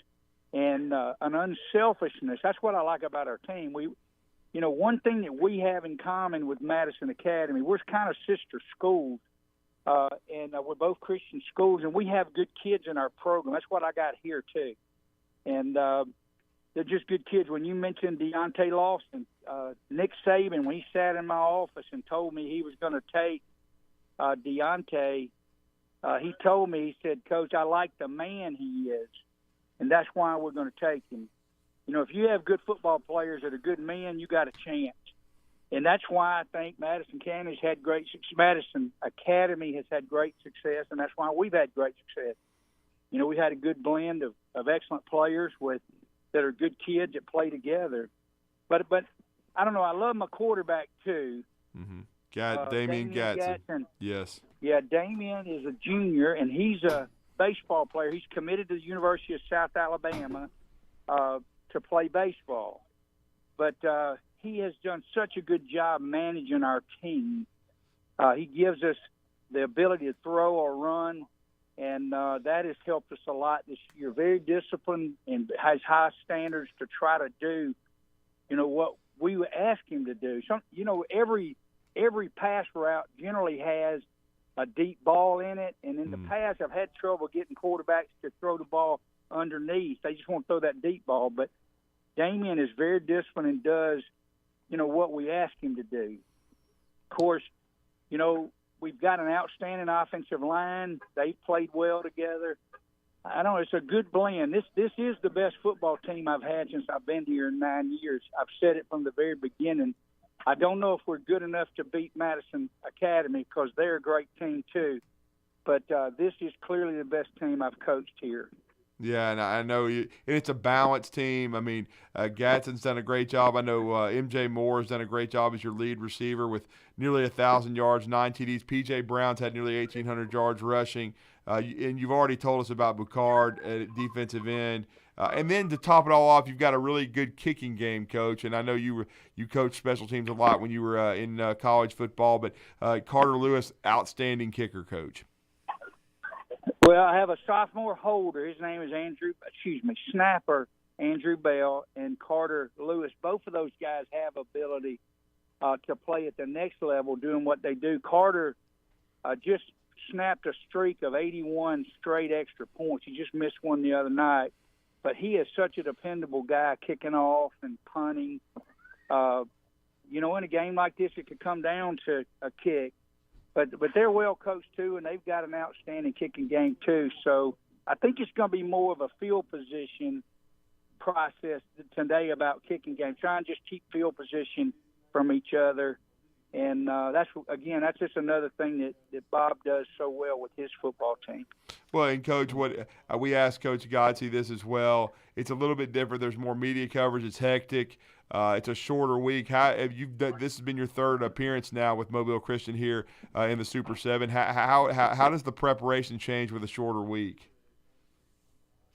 and an unselfishness. That's what I like about our team. One thing that we have in common with Madison Academy, we're kind of sister schools. And we're both Christian schools, and we have good kids in our program. That's what I got here, too. And they're just good kids. When you mentioned Deontay Lawson, Nick Saban, when he sat in my office and told me he was going to take Deontay, he told me, he said, Coach, I like the man he is, and that's why we're going to take him. If you have good football players that are good men, you got a chance. And that's why I think Madison Academy has had great success, and that's why we've had great success. We had a good blend of excellent players that are good kids that play together. But I don't know, I love my quarterback too. Damian Gatson. Yes. Yeah, Damian is a junior, and he's a baseball player. He's committed to the University of South Alabama to play baseball. But he has done such a good job managing our team. He gives us the ability to throw or run, and that has helped us a lot this year. Very disciplined and has high standards to try to do, what we ask him to do. Every pass route generally has a deep ball in it, and in the past I've had trouble getting quarterbacks to throw the ball underneath. They just want to throw that deep ball. But Damian is very disciplined and does what we ask him to do. Of course, we've got an outstanding offensive line. They've played well together. I don't know, it's a good blend. This is the best football team I've had since I've been here in 9 years. I've said it from the very beginning. I don't know if we're good enough to beat Madison Academy because they're a great team too. But this is clearly the best team I've coached here. Yeah, and I know it's a balanced team. Gadsden's done a great job. I know M.J. Moore has done a great job as your lead receiver with nearly 1,000 yards, 9 TDs. P.J. Brown's had nearly 1,800 yards rushing. And you've already told us about Boucard at defensive end. And then to top it all off, you've got a really good kicking game, Coach. And I know you coached special teams a lot when you were in college football. But Carter Lewis, outstanding kicker, Coach. Well, I have a sophomore holder. His name is snapper Andrew Bell and Carter Lewis. Both of those guys have ability to play at the next level doing what they do. Carter just snapped a streak of 81 straight extra points. He just missed one the other night. But he is such a dependable guy kicking off and punting. In a game like this, it could come down to a kick. But they're well coached, too, and they've got an outstanding kicking game, too. So I think it's going to be more of a field position process today about kicking game. Try and just keep field position from each other. And that's just another thing that Bob does so well with his football team. Well, and Coach, what we asked Coach Godsey this as well. It's a little bit different. There's more media coverage. It's hectic. It's a shorter week. This has been your third appearance now with Mobile Christian here in the Super 7. How does the preparation change with a shorter week?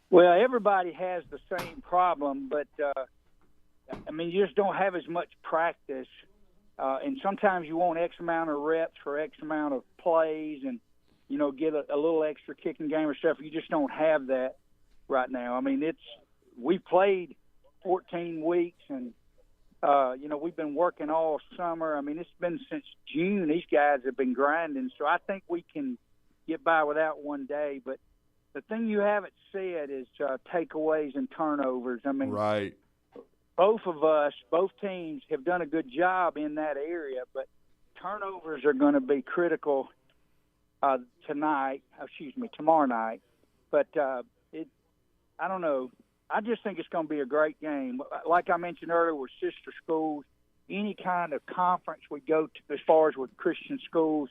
Well, everybody has the same problem, but you just don't have as much practice. And sometimes you want X amount of reps for X amount of plays and, get a little extra kicking game or stuff. You just don't have that right now. We played 14 weeks and, we've been working all summer. It's been since June. These guys have been grinding. So I think we can get by without one day. But the thing you haven't said is takeaways and turnovers. Right. Both teams have done a good job in that area, but turnovers are going to be critical tomorrow night. But I don't know. I just think it's going to be a great game. Like I mentioned earlier, we're sister schools. Any kind of conference we go to, as far as with Christian schools,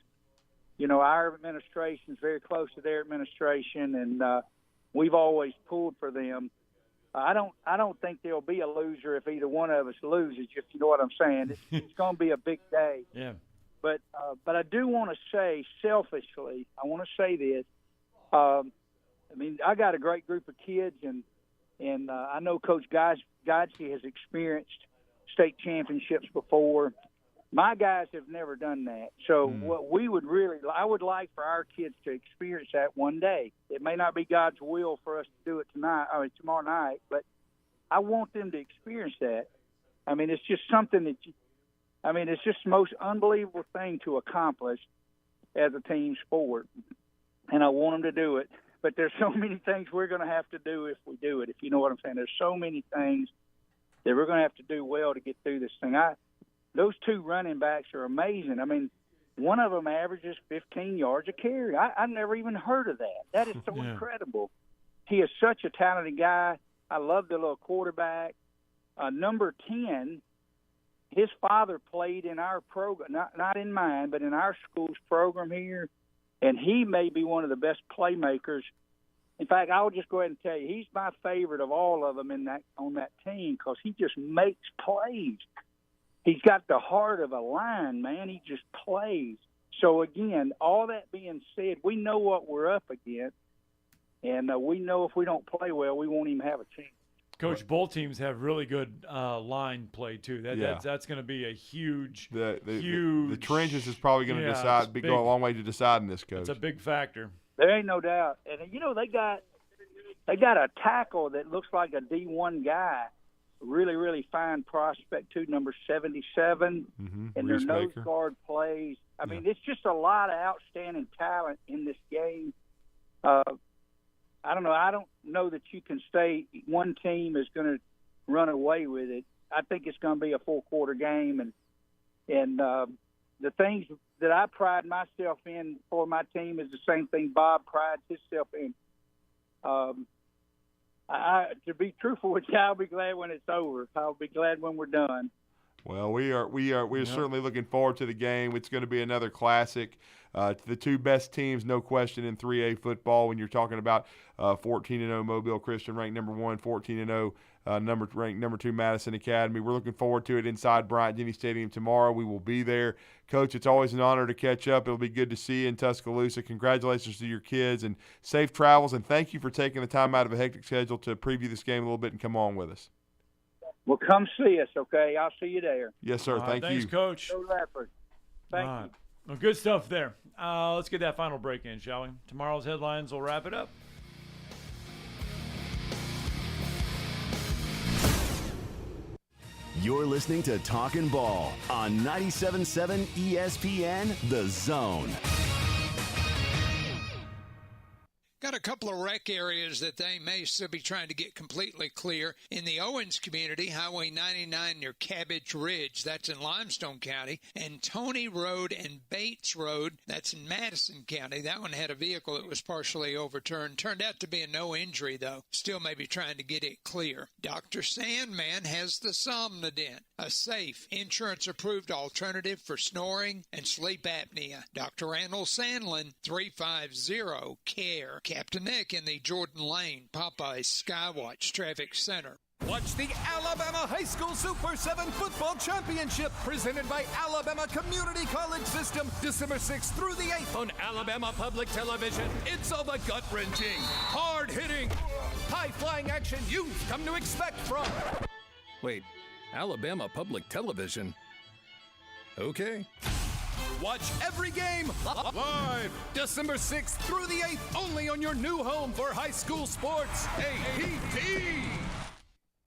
our administration is very close to their administration, and we've always pulled for them. I don't think there'll be a loser if either one of us loses, if you know what I'm saying. It's going to be a big day. Yeah. But I do want to say, selfishly, this. I got a great group of kids, and I know Coach Godsey has experienced state championships before. My guys have never done that. So what I would like for our kids to experience that one day. It may not be God's will for us to do it tomorrow night, but I want them to experience that. It's just something it's just the most unbelievable thing to accomplish as a team sport. And I want them to do it. But there's so many things we're going to have to do if we do it, if you know what I'm saying. There's so many things that we're going to have to do well to get through this thing. Those two running backs are amazing. One of them averages 15 yards a carry. I've never even heard of that. That is so incredible. He is such a talented guy. I love the little quarterback. Number 10, his father played in our program, not in mine, but in our school's program here, and he may be one of the best playmakers. In fact, I'll just go ahead and tell you, he's my favorite of all of them on that team because he just makes plays. He's got the heart of a lion, man. He just plays. So, again, all that being said, we know what we're up against, and we know if we don't play well, we won't even have a chance. Coach, both teams have really good line play, too. That's going to be a huge, huge. The trenches is probably going to go a long way to deciding this, Coach. It's a big factor. There ain't no doubt. And, they got a tackle that looks like a D1 guy. Really, really fine prospect, too, number 77. And their nose guard plays. It's just a lot of outstanding talent in this game. I don't know. I don't know that you can say one team is going to run away with it. I think it's going to be a full-quarter game. And the things that I pride myself in for my team is the same thing Bob prides himself in. To be truthful with you, I'll be glad when it's over. I'll be glad when we're done. Well, we're certainly looking forward to the game. It's going to be another classic. The two best teams, no question, in 3A football. When you're talking about 14-0 Mobile Christian, ranked number 1, 14-0 ranked number 2 Madison Academy. We're looking forward to it inside Bryant-Denny Stadium tomorrow. We will be there. Coach, it's always an honor to catch up. It'll be good to see you in Tuscaloosa. Congratulations to your kids and safe travels, and thank you for taking the time out of a hectic schedule to preview this game a little bit and come on with us. Well, come see us, okay? I'll see you there. Yes, sir. Thank thanks, you. Coach. Go Leopard. Thank you. Well, good stuff there. Let's get that final break in, shall we? Tomorrow's headlines will wrap it up. You're listening to Talkin' Ball on 97.7 ESPN, The Zone. Got a couple of wreck areas that they may still be trying to get completely clear. In the Owens community, Highway 99 near Cabbage Ridge, that's in Limestone County, and Tony Road and Bates Road, that's in Madison County. That one had a vehicle that was partially overturned. Turned out to be a no injury, though. Still may be trying to get it clear. Dr. Sandman has the Somnodent, a safe, insurance-approved alternative for snoring and sleep apnea. Dr. Randall Sandlin, 350-CARE. Captain Nick in the Jordan Lane Popeyes Skywatch Traffic Center. Watch the Alabama High School Super 7 Football Championship presented by Alabama Community College System December 6th through the 8th on Alabama Public Television. It's all the gut-wrenching, hard-hitting, high-flying action you've come to expect from... Wait, Alabama Public Television? Okay. Watch every game live December 6th through the 8th only on your new home for high school sports, APT.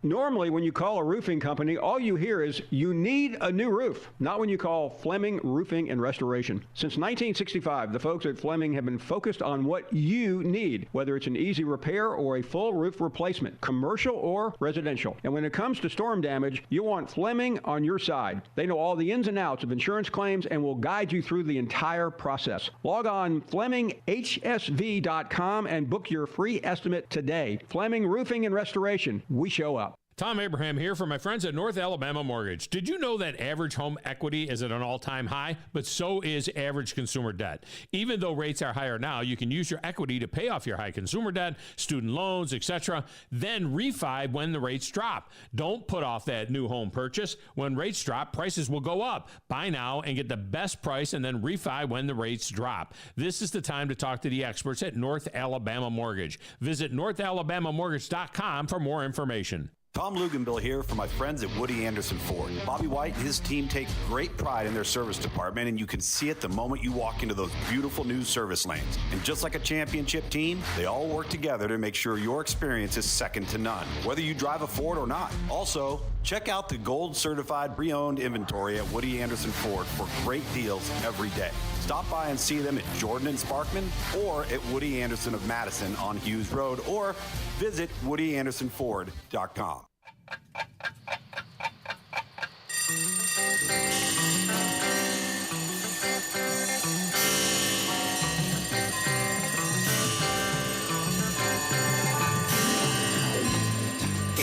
Normally, when you call a roofing company, all you hear is, you need a new roof. Not when you call Fleming Roofing and Restoration. Since 1965, the folks at Fleming have been focused on what you need, whether it's an easy repair or a full roof replacement, commercial or residential. And when it comes to storm damage, you want Fleming on your side. They know all the ins and outs of insurance claims and will guide you through the entire process. Log on FlemingHSV.com and book your free estimate today. Fleming Roofing and Restoration. We show up. Tom Abraham here for my friends at North Alabama Mortgage. Did you know that average home equity is at an all-time high? But so is average consumer debt. Even though rates are higher now, you can use your equity to pay off your high consumer debt, student loans, etc., then refi when the rates drop. Don't put off that new home purchase. When rates drop, prices will go up. Buy now and get the best price and then refi when the rates drop. This is the time to talk to the experts at North Alabama Mortgage. Visit NorthAlabamaMortgage.com for more information. Tom Luganbill here for my friends at Woody Anderson Ford. Bobby White and his team take great pride in their service department, and you can see it the moment you walk into those beautiful new service lanes. And just like a championship team, they all work together to make sure your experience is second to none, whether you drive a Ford or not. Also, check out the gold certified pre-owned inventory at Woody Anderson Ford for great deals every day. Stop by and see them at Jordan and Sparkman or at Woody Anderson of Madison on Hughes Road, or visit WoodyAndersonFord.com.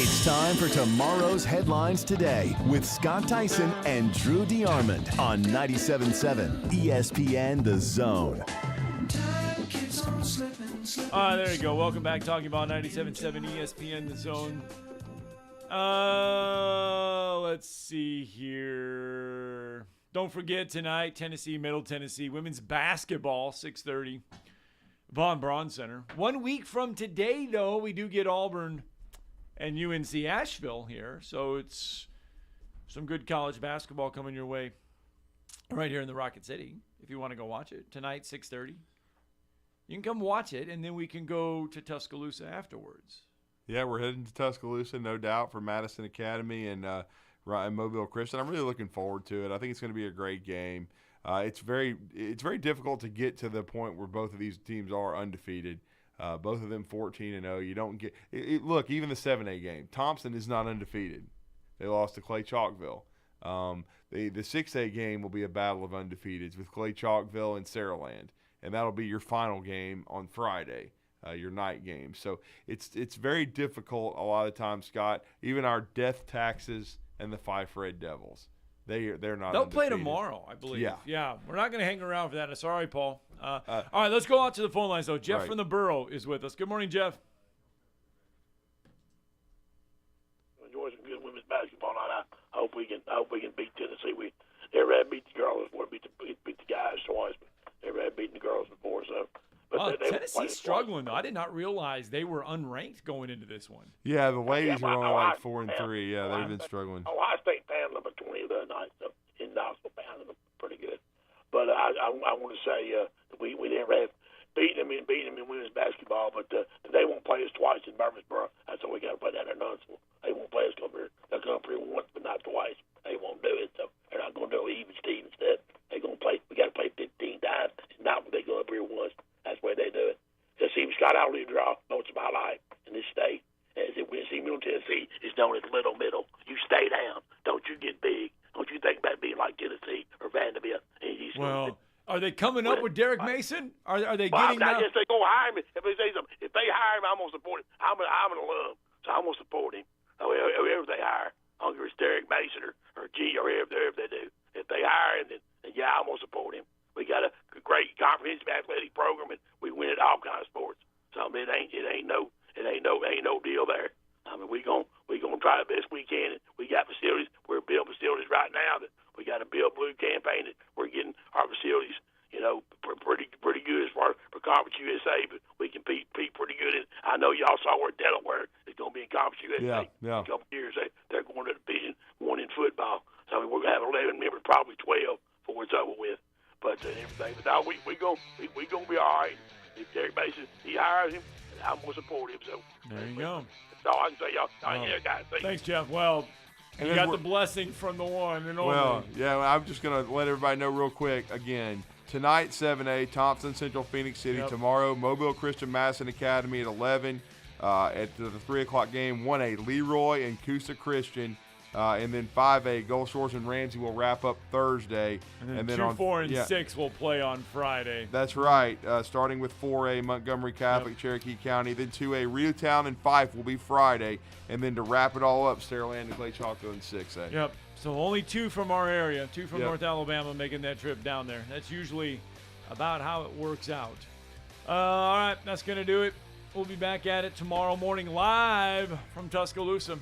It's time for tomorrow's headlines today with Scott Theisen and Drew DeArmond on 97.7 ESPN The Zone. There you go. Welcome back. Talking about 97.7 ESPN The Zone. Let's see here. Don't forget tonight, Tennessee, Middle Tennessee, women's basketball, 6:30, Von Braun Center. 1 week from today, though, we do get Auburn and UNC Asheville here. So it's some good college basketball coming your way right here in the Rocket City. If you want to go watch it tonight, 6:30, you can come watch it, and then we can go to Tuscaloosa afterwards. Yeah, we're heading to Tuscaloosa, no doubt, for Madison Academy and Mobile Christian. I'm really looking forward to it. I think it's going to be a great game. It's very difficult to get to the point where both of these teams are undefeated. Both of them 14-0. You don't get look, even the 7A game. Thompson is not undefeated. They lost to Clay Chalkville. The 6A game will be a battle of undefeateds with Clay Chalkville and Saraland, and that'll be your final game on Friday. Your night game. So it's very difficult a lot of times, Scott. Even our Death Taxes and the Fife Red Devils. They're not. They'll play undefeated. tomorrow, I believe. Yeah. We're not going to hang around for that. Sorry, Paul. All right, let's go out to the phone lines, though. Jeff from the Borough is with us. Good morning, Jeff. Enjoy some good women's basketball night. I hope we can beat Tennessee. We never had beat the girls before, beat the guys twice, but never had beaten the girls before. So, but Tennessee's struggling though. I did not realize they were unranked going into this one. Yeah, the ladies are only like 4 and 3. Yeah, they've been struggling. Ohio State found number 20 the other night, so in Knoxville found them pretty good. But I want to say we never have beaten them in women's basketball, but they won't play us twice in Murfreesboro. That's why we got to play down in Knoxville. They won't play us come here. They'll come here once, but not twice. They won't do it. So they're not going to do even Steve instead. They're going to play. We got to play 15 times. It's not when they go up here once. That's the way they do it. Because see, Scott Outlaw draw most of my life in this state. As it when see Middle Tennessee is known as Little Middle. You stay down. Don't you get big. Don't you think about being like Tennessee or Vanderbilt. Well, are they coming up with Derek Mason? Are they well, getting? I guess they go hire him. If they say something, if they hire him, I'm gonna support him. I'm an alum, so I'm gonna support him. Whoever they hire, I don't care if it's Derek Mason or G or whoever they do. If they hire him, then yeah, I'm gonna support him. We got a great comprehensive athletic program, and we win at all kinds of sports. So I mean, it ain't no deal there. I mean, we gonna try the best we can. We got facilities. We're building facilities right now that we got a Build Blue campaign that we're getting our facilities, pretty good as far for Conference USA, but we can compete pretty good. And I know y'all saw where Delaware is going to be in Conference USA in a couple of years. They're going to Division I in football. So I mean, we're going to have 11 members, probably 12 before it's over with. But everything, but no, we gonna be all right. If Derek Mason he hires him, I'm gonna support him. So there you go. That's all I can say, y'all. Guys, thanks, Jeff. Well, you got the blessing from the one and only. Well, yeah, I'm just going to let everybody know real quick again. Tonight, 7A, Thompson Central, Phoenix City. Yep. Tomorrow, Mobile Christian Madison Academy at 11. At the 3 o'clock game, 1A, Leroy and Coosa Christian. And then 5A, Gulf Shores and Ramsey will wrap up Thursday. And then 2, 4, and 6 will play on Friday. That's right. Starting with 4A, Montgomery Catholic, Cherokee County. Then 2A, Reeltown and Fife will be Friday. And then to wrap it all up, Saraland and Clay Chalco in 6A. Yep. So only 2 from our area, 2 from North Alabama making that trip down there. That's usually about how it works out. All right, that's going to do it. We'll be back at it tomorrow morning live from Tuscaloosa.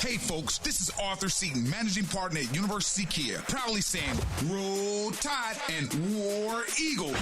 Hey folks, this is Arthur Seaton, managing partner at University Kia, proudly saying, Roll Tide and War Eagle.